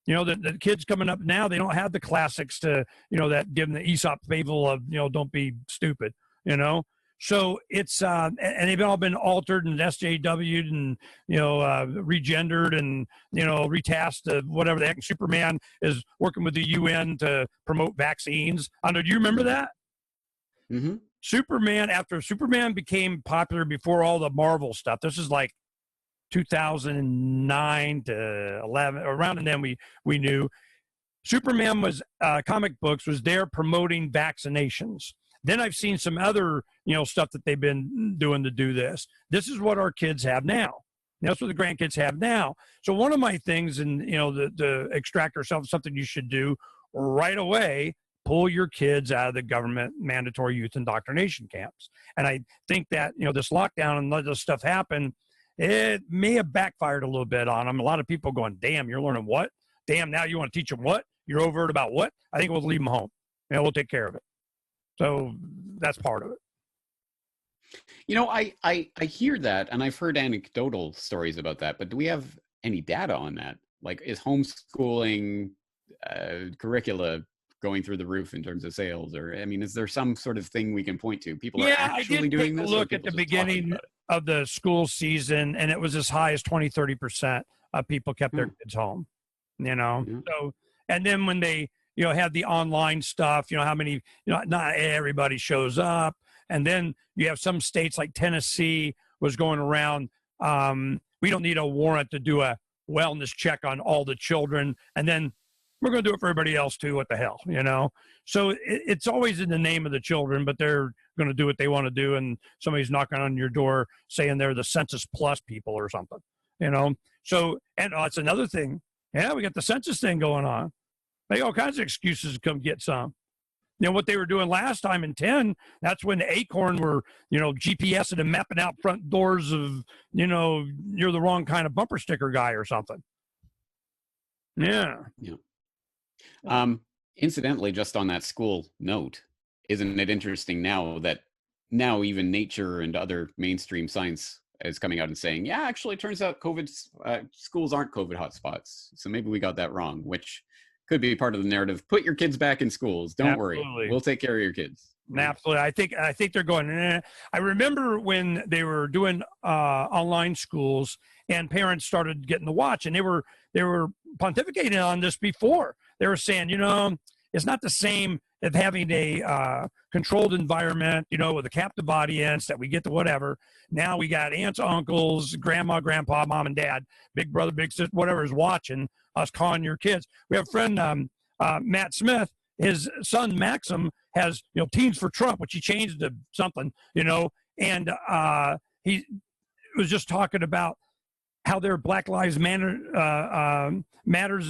You know, the kids coming up now, they don't have the classics to, you know, that give them the Aesop fable of, you know, don't be stupid, you know. So it's and they've all been altered and SJW'd and, you know, regendered and, you know, retasked whatever the heck. Superman is working with the UN to promote vaccines. I know, do you remember that? Mm-hmm. Superman, after Superman became popular before all the Marvel stuff, this is like 2009 to 11, around, and then we knew Superman was comic books was there promoting vaccinations. Then I've seen some other, you know, stuff that they've been doing to do this. This is what our kids have now. That's what the grandkids have now. So one of my things, and you know, the extract yourself, something you should do right away, pull your kids out of the government mandatory youth indoctrination camps. And I think that, you know, this lockdown and let this stuff happen, it may have backfired a little bit on them. A lot of people going, damn, you're learning what? Damn, now you want to teach them what? You're overt about what? I think we'll leave them home. You know, we'll take care of it. So that's part of it. You know, I hear that, and I've heard anecdotal stories about that, but do we have any data on that? Like, is homeschooling curricula going through the roof in terms of sales? Or, I mean, is there some sort of thing we can point to? People are actually doing this? Look at the beginning of the school season, and it was as high as 20-30% of people kept their kids home, you know? Yeah. So, and then when they, you know, have the online stuff, you know, how many, you know, not everybody shows up. And then you have some states like Tennessee was going around, we don't need a warrant to do a wellness check on all the children. And then we're going to do it for everybody else too. What the hell, you know? So it's always in the name of the children, but they're going to do what they want to do. And somebody's knocking on your door saying they're the Census Plus people or something, you know? So, and it's another thing. Yeah, we got the census thing going on. They all kinds of excuses to come get some. You know, what they were doing last time in 10, that's when Acorn were, you know, GPSing and mapping out front doors of, you know, you're the wrong kind of bumper sticker guy or something. Yeah. Yeah. Incidentally, just on that school note, isn't it interesting now that now even Nature and other mainstream science is coming out and saying, yeah, actually, it turns out schools aren't COVID hotspots. So maybe we got that wrong, which could be part of the narrative. Put your kids back in schools. Don't worry. We'll take care of your kids. Absolutely. I think they're going, I remember when they were doing online schools and parents started getting to watch, and they were pontificating on this before. They were saying, it's not the same of having a controlled environment, with a captive audience that we get to whatever. Now we got aunts, uncles, grandma, grandpa, mom and dad, big brother, big sister, whatever is watching us calling your kids. We have a friend, Matt Smith, his son Maxim has, Teens for Trump, which he changed to something, and he was just talking about how their Black Lives matters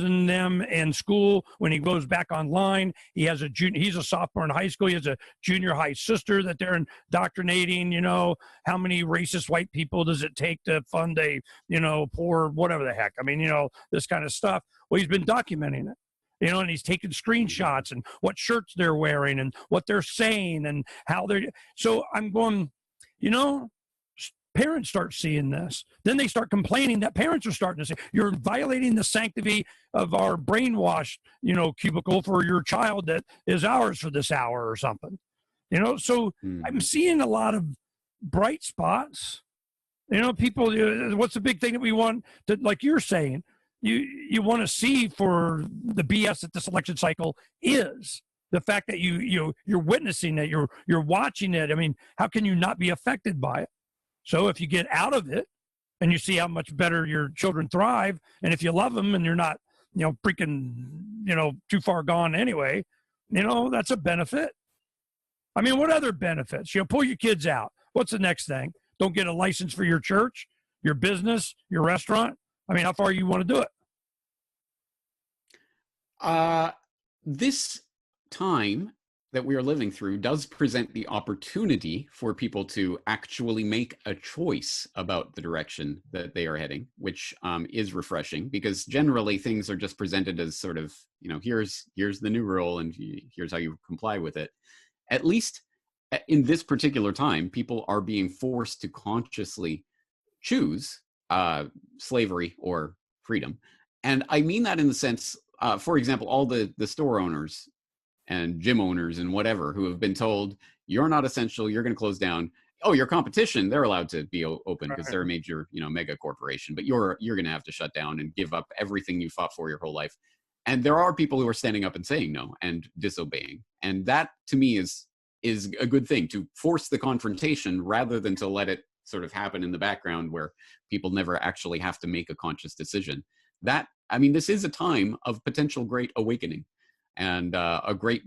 in them in school. When he goes back online, he's a sophomore in high school. He has a junior high sister that they're indoctrinating. How many racist white people does it take to fund a, poor, whatever the heck? I mean, this kind of stuff. Well, he's been documenting it. And he's taking screenshots and what shirts they're wearing and what they're saying and how they're. So I'm going, parents start seeing this. Then they start complaining that parents are starting to say, you're violating the sanctity of our brainwashed, cubicle for your child that is ours for this hour or something. So I'm seeing a lot of bright spots. People, what's the big thing that we want to, like you're saying, you want to see for the BS that this election cycle is the fact that you're witnessing it, you're watching it. I mean, how can you not be affected by it? So if you get out of it and you see how much better your children thrive, and if you love them and you're not, freaking, too far gone anyway, that's a benefit. I mean, what other benefits? Pull your kids out. What's the next thing? Don't get a license for your church, your business, your restaurant. I mean, how far you want to do it? This time that we are living through does present the opportunity for people to actually make a choice about the direction that they are heading, which is refreshing, because generally things are just presented as sort of, here's the new rule and here's how you comply with it. At least in this particular time, people are being forced to consciously choose slavery or freedom. And I mean that in the sense, for example, all the store owners and gym owners and whatever who have been told, you're not essential, you're going to close down. Oh, your competition, they're allowed to be open because they're a major, mega corporation, but you're going to have to shut down and give up everything you fought for your whole life. And there are people who are standing up and saying no and disobeying. And that to me is a good thing, to force the confrontation rather than to let it sort of happen in the background where people never actually have to make a conscious decision. This is a time of potential great awakening and a great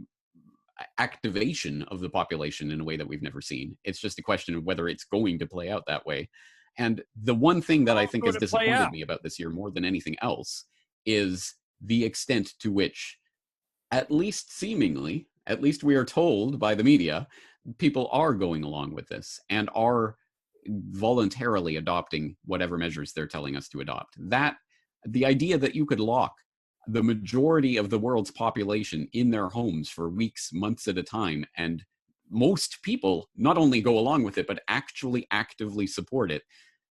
activation of the population in a way that we've never seen. It's just a question of whether it's going to play out that way. And the one thing that I think has disappointed me about this year more than anything else is the extent to which, at least seemingly, at least we are told by the media, people are going along with this and are voluntarily adopting whatever measures they're telling us to adopt. That the idea that you could lock the majority of the world's population in their homes for weeks, months at a time, and most people not only go along with it, but actually actively support it,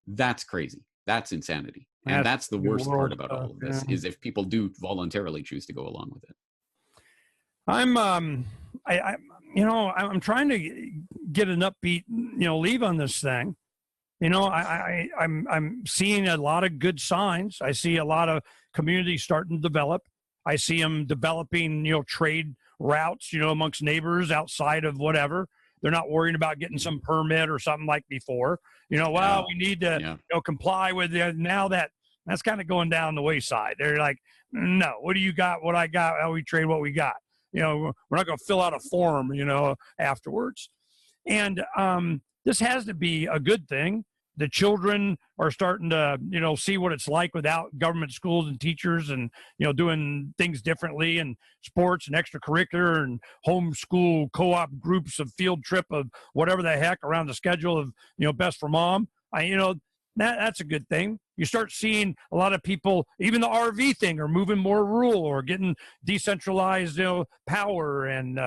that's crazy. That's insanity. And that's the worst part about all of this, is if people do voluntarily choose to go along with it. I'm trying to get an upbeat, leave on this thing. I'm seeing a lot of good signs. I see a lot of communities starting to develop. I see them developing, trade routes, amongst neighbors outside of whatever. They're not worrying about getting some permit or something like before. We need to, comply with it. Now that's kind of going down the wayside. They're like, no, what do you got? What I got? How we trade what we got? We're not going to fill out a form, afterwards. And this has to be a good thing. The children are starting to, see what it's like without government schools and teachers and, doing things differently, and sports and extracurricular and homeschool co-op groups of field trip of whatever the heck around the schedule of, best for mom. That's a good thing. You start seeing a lot of people, even the RV thing, are moving more rural or getting decentralized, power and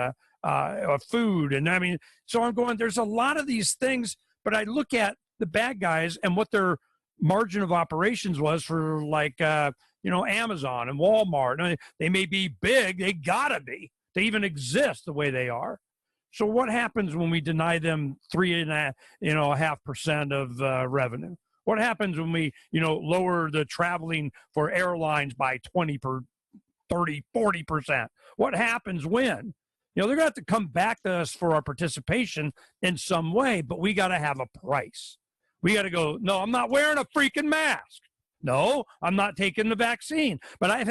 food. And so I'm going, there's a lot of these things, but I look at the bad guys and what their margin of operations was for Amazon and Walmart. They may be big. They gotta be to even exist the way they are. So what happens when we deny them 3.5% of revenue? What happens when we, lower the traveling for airlines by 30, 40%? What happens when? They're going to have to come back to us for our participation in some way, but we got to have a price. We got to go, no, I'm not wearing a freaking mask. No, I'm not taking the vaccine. But I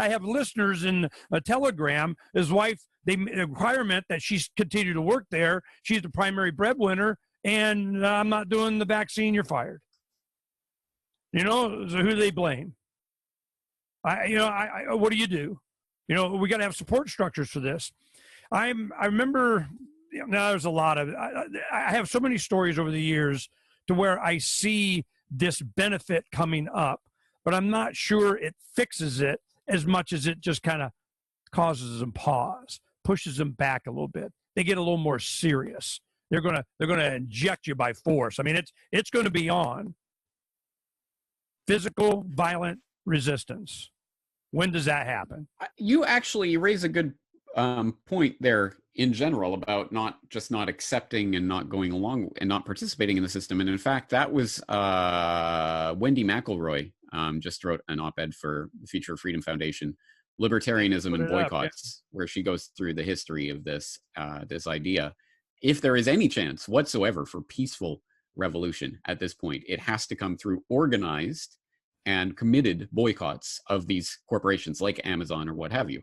have listeners in a Telegram. His wife, the requirement that she's continue to work there. She's the primary breadwinner, and I'm not doing the vaccine. You're fired. So who do they blame? What do you do? We got to have support structures for this. I remember. Now there's a lot of. I have so many stories over the years to where I see this benefit coming up, but I'm not sure it fixes it as much as it just kind of causes them pause, pushes them back a little bit. They get a little more serious. They're gonna inject you by force. I mean, it's going to be on. Physical, violent resistance. When does that happen? You actually raise a good point there in general about not accepting and not going along and not participating in the system. And in fact, that was Wendy McElroy just wrote an op-ed for the Future of Freedom Foundation, Libertarianism and Boycotts, where she goes through the history of this idea. If there is any chance whatsoever for peaceful revolution at this point, it has to come through organized and committed boycotts of these corporations like Amazon or what have you.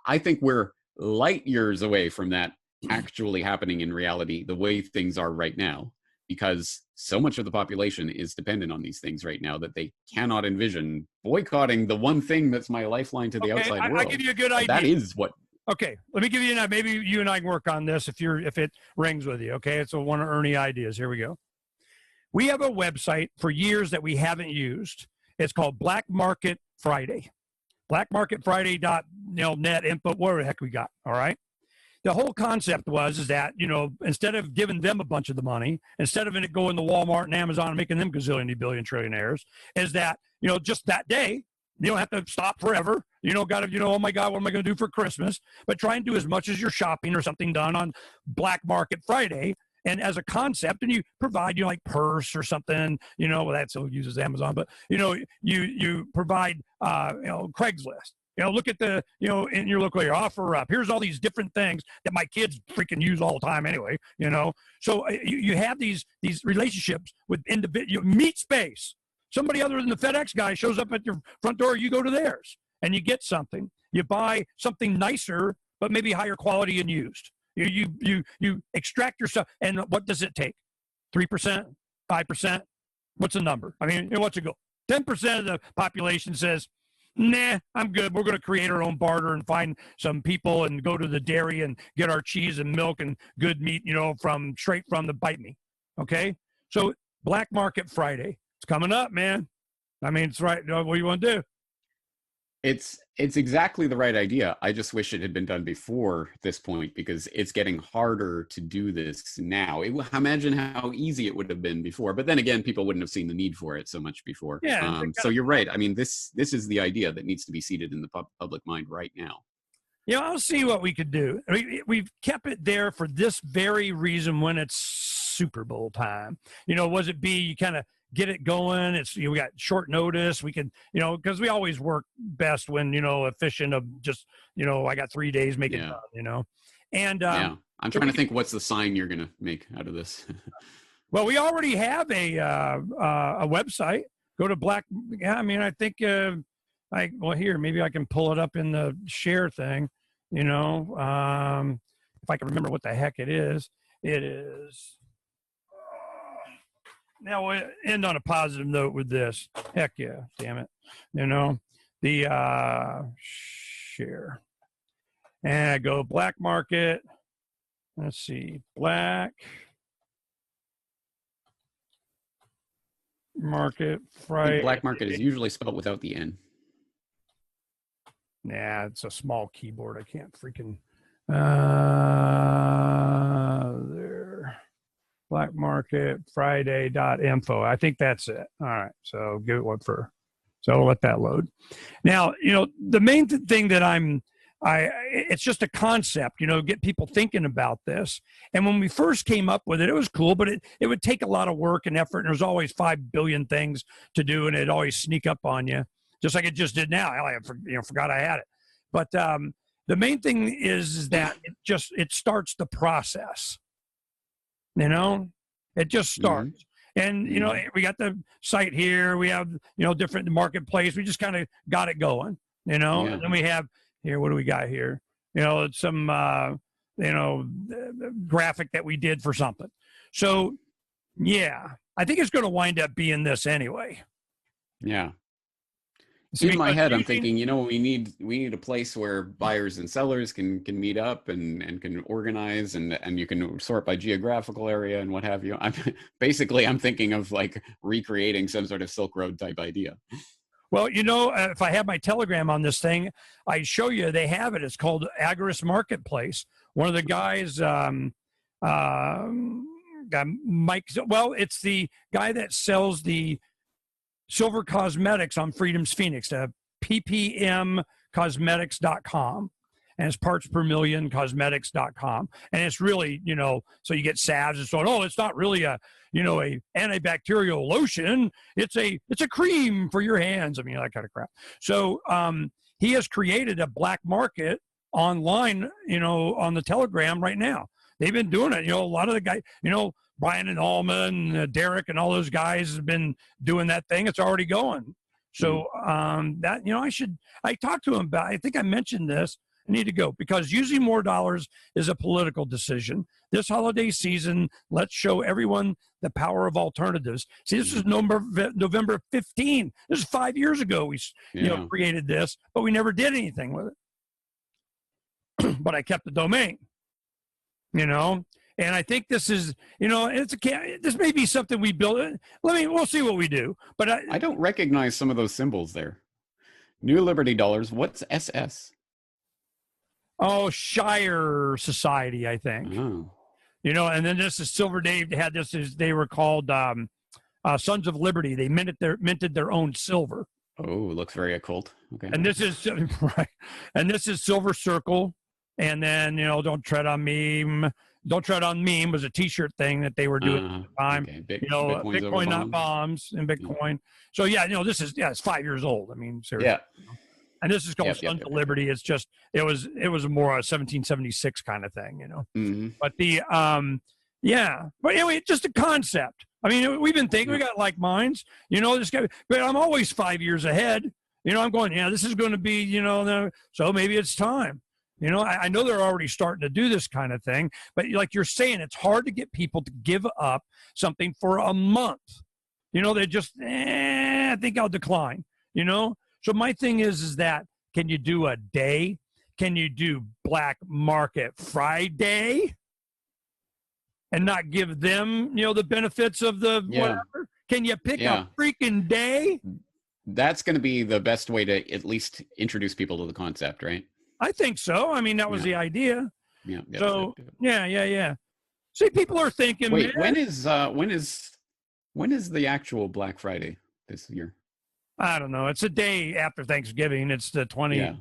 I think we're light years away from that actually happening in reality the way things are right now, because so much of the population is dependent on these things right now that they cannot envision boycotting the one thing that's my lifeline to the outside world. I'll give you a good idea. That is what. Okay, let me give you maybe you and I can work on this if it rings with you. Okay, it's one of Ernie ideas. Here we go. We have a website for years that we haven't used. It's called Black Market Friday. BlackMarketFriday.net info, whatever the heck we got. All right. The whole concept is that, instead of giving them a bunch of the money, instead of it going to Walmart and Amazon and making them gazillion, billion, trillionaires, is that, just that day, you don't have to stop forever. You don't got to, oh my God, what am I going to do for Christmas? But try and do as much as your shopping or something done on Black Market Friday. And as a concept, and you provide, like purse or something, that still uses Amazon, but, you provide, Craigslist. Look at the, in your local area, offer up. Here's all these different things that my kids freaking use all the time anyway, So you have these relationships with individual meet space. Somebody other than the FedEx guy shows up at your front door, you go to theirs and you get something. You buy something nicer, but maybe higher quality and used. You extract your stuff, and what does it take? 3%, 5%? What's the number? I mean, what's it go? 10% of the population says, nah, I'm good. We're going to create our own barter and find some people and go to the dairy and get our cheese and milk and good meat, straight from the bite me. Okay? So Black Market Friday. It's coming up, man. I mean, it's right. What do you want to do? It's exactly the right idea. I just wish it had been done before this point, because it's getting harder to do this now. Imagine how easy it would have been before. But then again, people wouldn't have seen the need for it so much before. Yeah. So you're right. I mean, this is the idea that needs to be seated in the public mind right now. I'll see what we could do. We've kept it there for this very reason when it's Super Bowl time. Was it be you kind of get it going? It's we got short notice. We can because we always work best when efficient of just I got 3 days, make it done. And I'm trying to think what's the sign you're gonna make out of this. Well, we already have a website. Go to Black. Yeah, I mean, I think here maybe I can pull it up in the share thing. If I can remember what the heck it is. It is. Now we'll end on a positive note with this. Heck yeah, damn it. The share. And I go Black Market. Let's see. Black Market Friday. Black Market is usually spelled without the N. Nah, it's a small keyboard. I can't freaking there. Black Market Friday.info. I think that's it. All right. So give it one for So I'll let that load. Now, the main thing that it's just a concept, get people thinking about this. And when we first came up with it, it was cool, but it would take a lot of work and effort. And there's always 5 billion things to do, and it'd always sneak up on you, just like it just did now. I forgot I had it. But the main thing is that it starts the process. It just starts. Mm-hmm. And, we got the site here. We have, different marketplace. We just kind of got it going, And then we have here, what do we got here? It's some, graphic that we did for something. So, yeah, I think it's going to wind up being this anyway. Yeah. In my head, I'm thinking, we need a place where buyers and sellers can meet up and can organize and you can sort by geographical area and what have you. I'm thinking of like recreating some sort of Silk Road type idea. Well, if I have my Telegram on this thing, I show you they have it. It's called Agorist Marketplace. One of the guys, Mike. Well, it's the guy that sells the silver cosmetics on Freedom's Phoenix, ppmcosmetics.com, and it's parts per million cosmetics.com. And it's really, so you get salves and so on. Oh, it's not really a antibacterial lotion. It's a cream for your hands. I mean, that kind of crap. So he has created a black market online, on the Telegram right now. They've been doing it. A lot of the guys, Brian and Allman, Derek, and all those guys have been doing that thing. It's already going. So I talked to him about, I think I mentioned this. I need to go because using more dollars is a political decision. This holiday season, let's show everyone the power of alternatives. See, this is November 15. This is 5 years ago we created this, but we never did anything with it. But I kept the domain, and I think this is, this may be something we build. We'll see what we do. But I don't recognize some of those symbols there. New Liberty Dollars. What's SS? Oh, Shire Society, I think. Oh. And then this is Silver Dave had this. They were called Sons of Liberty. They minted their own silver. Oh, looks very occult. Okay. And this is right. And this is Silver Circle. And then Don't Tread on Meme. Don't Tread on Meme was a T-shirt thing that they were doing at the time. Okay. Bitcoin not bombs and Bitcoin. So this is it's 5 years old. I mean, seriously. Yeah. And this is called Sons of Liberty. It's just it was more a 1776 kind of thing, Mm-hmm. But but anyway, it's just a concept. I mean, we've been thinking we got like minds, this guy. But I'm always 5 years ahead. I'm going, this is going to be, so maybe it's time. I know they're already starting to do this kind of thing, but like you're saying, it's hard to get people to give up something for a month. They just, I think I'll decline, So my thing is that can you do a day? Can you do Black Market Friday and not give them, the benefits of the whatever? Can you pick a freaking day? That's going to be the best way to at least introduce people to the concept, right? I think so. I mean, that was the idea. Yeah. So yeah. See, people are thinking. Wait, when is the actual Black Friday this year? I don't know. It's a day after Thanksgiving. It's the 20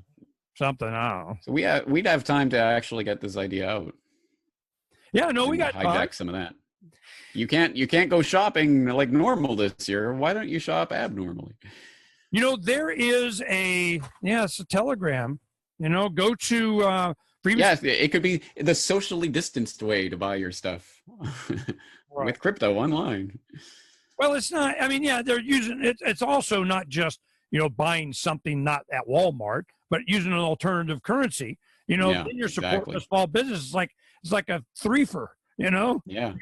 something. I don't know. So we'd have time to actually get this idea out. Yeah, no, we got hijack some of that. You can't go shopping like normal this year. Why don't you shop abnormally? There is it's a Telegram. Go to it could be the socially distanced way to buy your stuff with crypto online. Well, it's not. I mean, they're using it. It's also not just buying something not at Walmart, but using an alternative currency. Then you're supporting a small business. It's like a threefer. Yeah.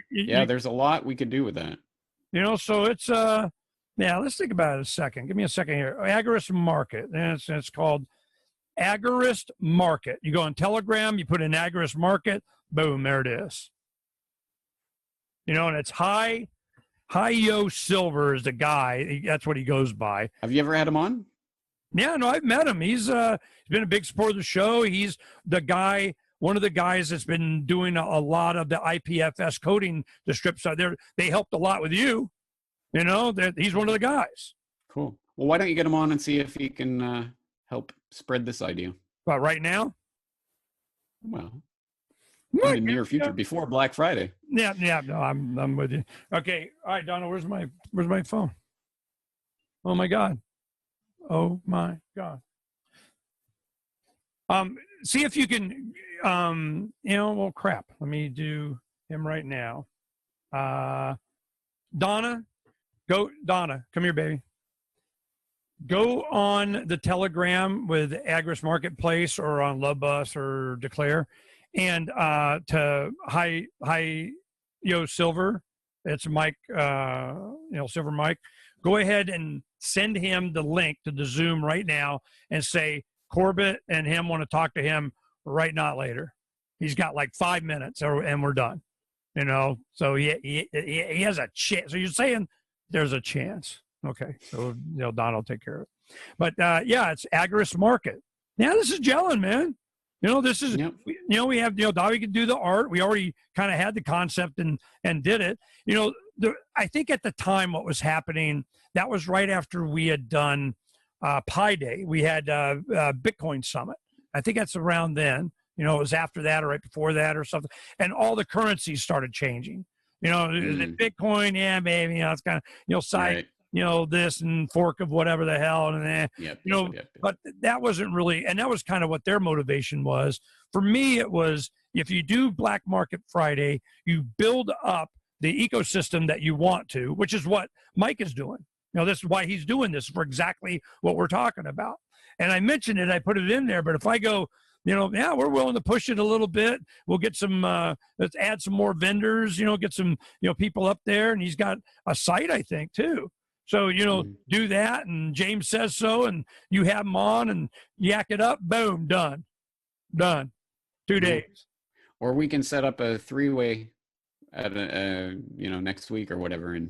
There's a lot we could do with that. So it's let's think about it a second. Give me a second here. Agorist Market. It's called Agorist Market. You go on Telegram, you put in Agorist Market, boom, there it is. And it's Hi Yo Silver is the guy. That's what he goes by. Have you ever had him on? Yeah, no, I've met him. He's been a big supporter of the show. He's the guy, one of the guys that's been doing a lot of the IPFS coding, the strips out there. They helped a lot with you. He's one of the guys. Cool. Well, why don't you get him on and see if he can help spread this idea? But right now? Well, in the near future, before Black Friday. Yeah. No, I'm with you. Okay. All right, Donna, where's my phone? Oh my God. See if you can, well, crap. Let me do him right now. Donna, come here, baby. Go on the Telegram with Agris Marketplace or on Love Bus or Declare, and to Silver. It's Mike, Silver Mike. Go ahead and send him the link to the Zoom right now and say Corbett and him want to talk to him right, not later. He's got like 5 minutes and we're done. So he has a chance. So you're saying there's a chance. Okay. So, Don will take care of it. But it's Agris Market. Yeah, this is gelling, man. This is, we have, Davi could do the art. We already kind of had the concept and did it. I think at the time what was happening, that was right after we had done Pi Day. We had Bitcoin Summit. I think that's around then. It was after that or right before that or something. And all the currencies started changing. Bitcoin, yeah, maybe, it's kind of, side, right. This and fork of whatever the hell. And but that wasn't really, and that was kind of what their motivation was. For me, it was, if you do Black Market Friday, you build up the ecosystem that you want to, which is what Mike is doing. This is why he's doing this, for exactly what we're talking about. And I mentioned it, I put it in there, but if I go, we're willing to push it a little bit. We'll get some, let's add some more vendors, get some, people up there. And he's got a site, I think, too. So, do that. And James says so. And you have him on and yak it up. Boom, done. 2 days. Or we can set up a 3-way at next week or whatever. And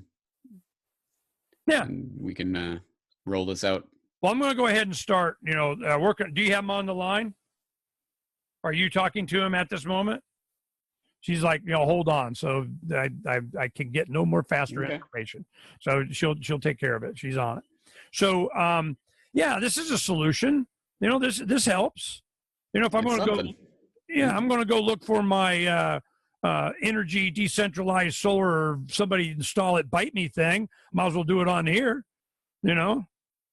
we can roll this out. Well, I'm going to go ahead and start, working. Do you have him on the line? Are you talking to him at this moment? She's like, hold on. So I can get no more faster information. So she'll take care of it. She's on it. So, this is a solution. This helps. If I'm going to go, I'm going to go look for my energy decentralized solar, or somebody install it, bite me thing. Might as well do it on here,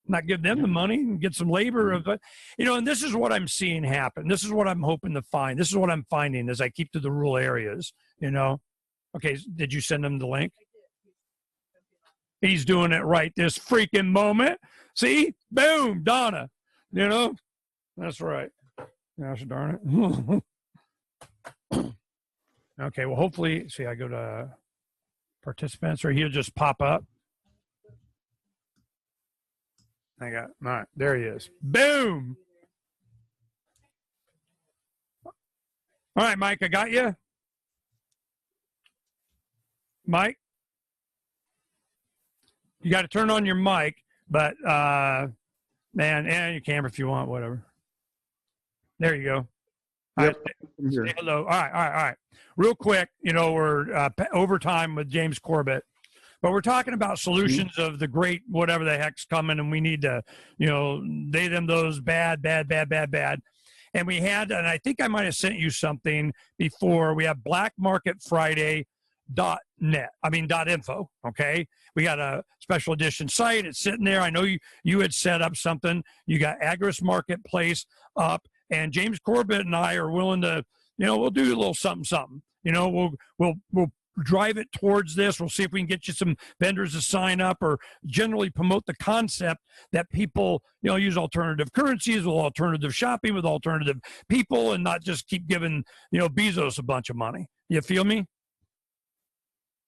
not give them the money and get some labor of it, and this is what I'm seeing happen. This is what I'm hoping to find. This is what I'm finding as I keep to the rural areas, Okay. Did you send him the link? He's doing it right this freaking moment. See, boom, Donna, that's right. Gosh darn it. Okay. Well, hopefully, see, I go to participants, or he'll just pop up. All right, there he is. Boom. All right, Mike, I got you. Mike, you got to turn on your mic, but and your camera if you want, whatever. There you go. All right, say hello. All right. Real quick, we're overtime with James Corbett. But we're talking about solutions of the great whatever the heck's coming, and we need to, they, them, those, bad. And we had, and I think I might have sent you something before. We have blackmarketfriday.info. Okay. We got a special edition site. It's sitting there. I know you had set up something. You got Agris Marketplace up, and James Corbett and I are willing to, we'll do a little something. We'll drive it towards this. We'll see if we can get you some vendors to sign up, or generally promote the concept that people, use alternative currencies with alternative shopping with alternative people, and not just keep giving, Bezos a bunch of money. You feel me?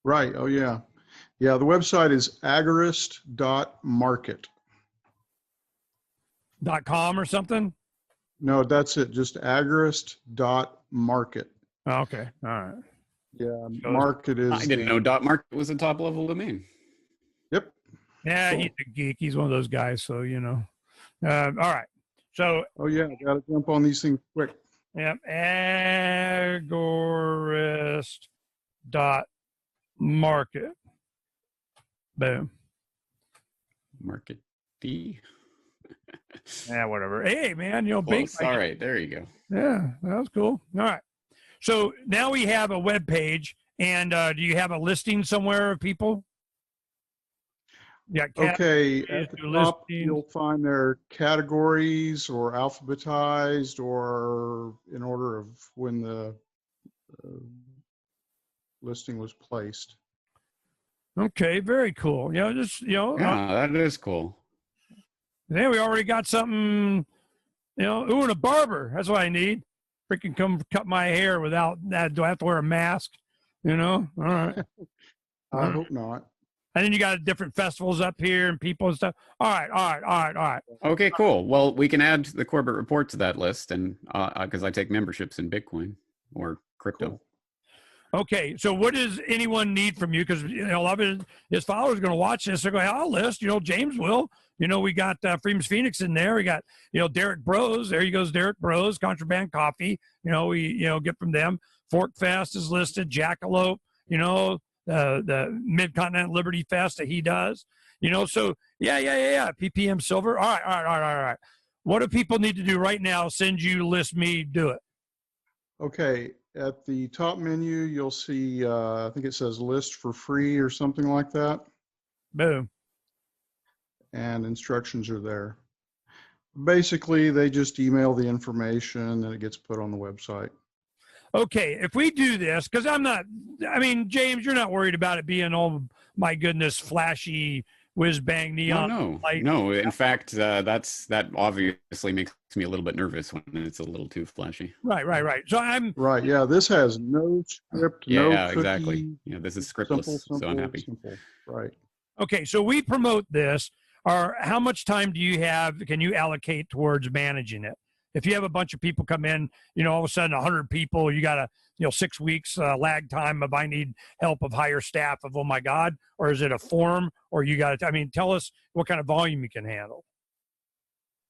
Right. Oh, yeah. Yeah. The website is agorist.market. .com or something? No, that's it. Just agorist.market. Okay. All right. Yeah, market is. I didn't know .market was a top level domain. Yep. Yeah, cool. He's a geek. He's one of those guys. So all right. So. Oh yeah, got to jump on these things quick. Yep. Agorist.market. Boom. Market. D. Yeah, whatever. Hey, man, you know, big. Close. All right, there you go. Yeah, that was cool. All right. So now we have a web page, and do you have a listing somewhere of people? Yeah. Okay, at the top, listing. you'll find their categories or alphabetized or in order of when the uh, listing was placed. Okay, very cool. You know, just Yeah, that is cool. then we already got something. You know, ooh, and a barber. That's what I need. Freaking come cut my hair without that. Do I have to wear a mask? You know? All right. I hope not. And then you got different festivals up here and people and stuff. All right. Okay, cool. Well, we can add the Corbett report to that list, and because I take memberships in Bitcoin or crypto. Cool. Okay, so what does anyone need from you? Because a lot of his followers are going to watch this. They're going, I'll list. You know, James will. You know, we got Freeman's Phoenix in there. We got, you know, Derek Bros. There he goes, Derek Bros. Contraband Coffee. You know, we get from them. Fork Fest is listed. Jackalope. You know, the Mid-Continental Liberty Fest that he does. You know, so yeah. PPM Silver. All right. What do people need to do right now? Send you, list me, do it. Okay, at the top menu, you'll see, I think it says list for free or something like that. Boom. And instructions are there. Basically, they just email the information and it gets put on the website. Okay, if we do this, because James, you're not worried about it being, oh my goodness, flashy whiz bang neon light. No. In fact, that obviously makes me a little bit nervous when it's a little too flashy. Right. So I'm right. Yeah, this has no script, no cookie. Exactly. Yeah, this is scriptless, simple, so I'm happy. Simple. Right. okay. So we promote this. Or how much time do you have? Can you allocate towards managing it? If you have a bunch of people come in, you know, all of a sudden 100 people, you got 6 weeks lag time if I need help of higher staff of, oh my God, or is it a form or you got to, tell us what kind of volume you can handle.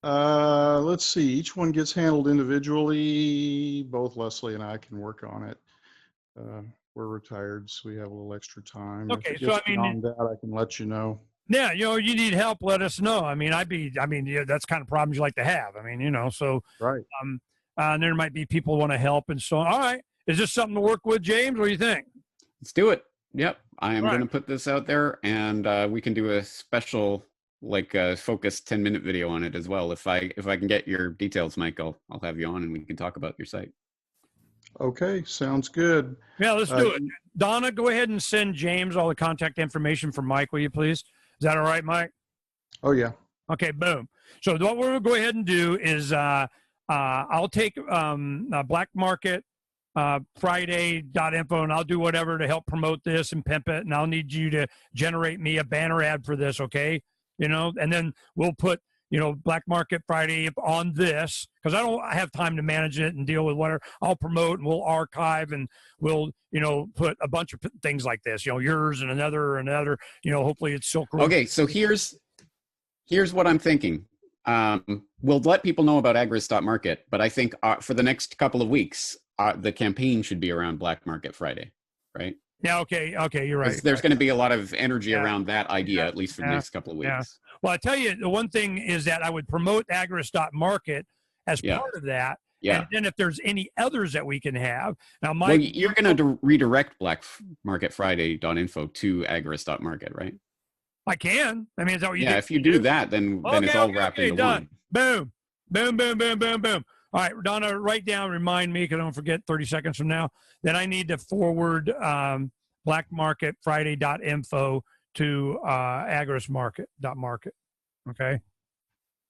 Let's see. Each one gets handled individually. Both Leslie and I can work on it. We're retired, so we have a little extra time. Okay, if it gets beyond that, I can let you know. Yeah, you need help, let us know. That's kind of problems you like to have. So right. And there might be people who want to help and so on. All right. Is this something to work with, James? What do you think? Let's do it. Yep. I am going to put this out there, and we can do a special, focused 10-minute video on it as well. If I can get your details, Mike, I'll have you on and we can talk about your site. Okay, sounds good. Yeah, let's do it. Donna, go ahead and send James all the contact information for Mike, will you please? Is that all right, Mike? Oh, yeah. Okay, boom. So what we're going to go ahead and do is I'll take Black Market Friday.info and I'll do whatever to help promote this and pimp it. And I'll need you to generate me a banner ad for this, okay? And then we'll put, Black Market Friday on this because I don't have time to manage it and deal with whatever. I'll promote and we'll archive and we'll, put a bunch of things like this, yours and another, hopefully it's Silk Road. Okay, so here's what I'm thinking. We'll let people know about Agris.market, but I think for the next couple of weeks, the campaign should be around Black Market Friday, right? Yeah, okay, you're right. There's going to be a lot of energy around that idea, at least for the next couple of weeks. Yeah. Well, I tell you, the one thing is that I would promote Agris.market as part of that. Yeah. And then if there's any others that we can have. Now, Mike. Well, you're going to redirect Black Market Friday.info to Agris.market, right? I can. Is that what you do? Yeah, if you do that, then it's all wrapped into done. one. Boom. All right, Donna, write down, remind me, because I don't forget 30 seconds from now, that I need to forward Black Market Friday.info to agrismarket.market. Okay?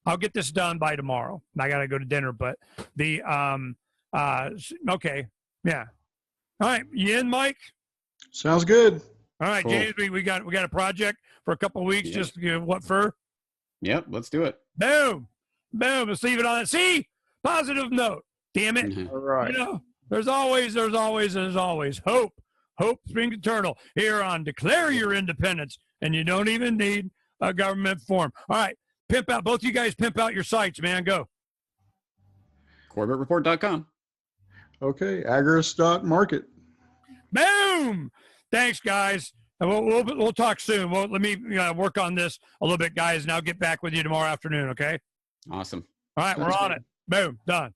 I'll get this done by tomorrow. I got to go to dinner, but okay. Yeah. All right, you in, Mike? Sounds good. All right, cool. James, we got a project for a couple of weeks. Just what for? Yep, let's do it. Boom. Let's leave it on it. See? Positive note. Damn it. Mm-hmm. All right. There's always hope. Hope springs eternal here on Declare Your Independence, and you don't even need a government form. All right. Pimp out. Both you guys pimp out your sites, man. Go. CorbettReport.com. Okay. Agris.market. Boom. Thanks, guys. And we'll talk soon. Well, let me work on this a little bit, guys, and I'll get back with you tomorrow afternoon, okay? Awesome. All right, we're on it. Boom, done.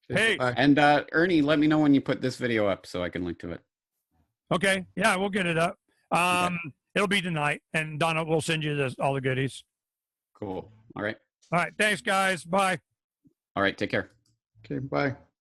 Hey. Bye. And Ernie, let me know when you put this video up so I can link to it. Okay, yeah, we'll get it up. Okay. It'll be tonight, and Donna will send you all the goodies. Cool. All right. All right, thanks, guys. Bye. All right. Take care. Okay, bye.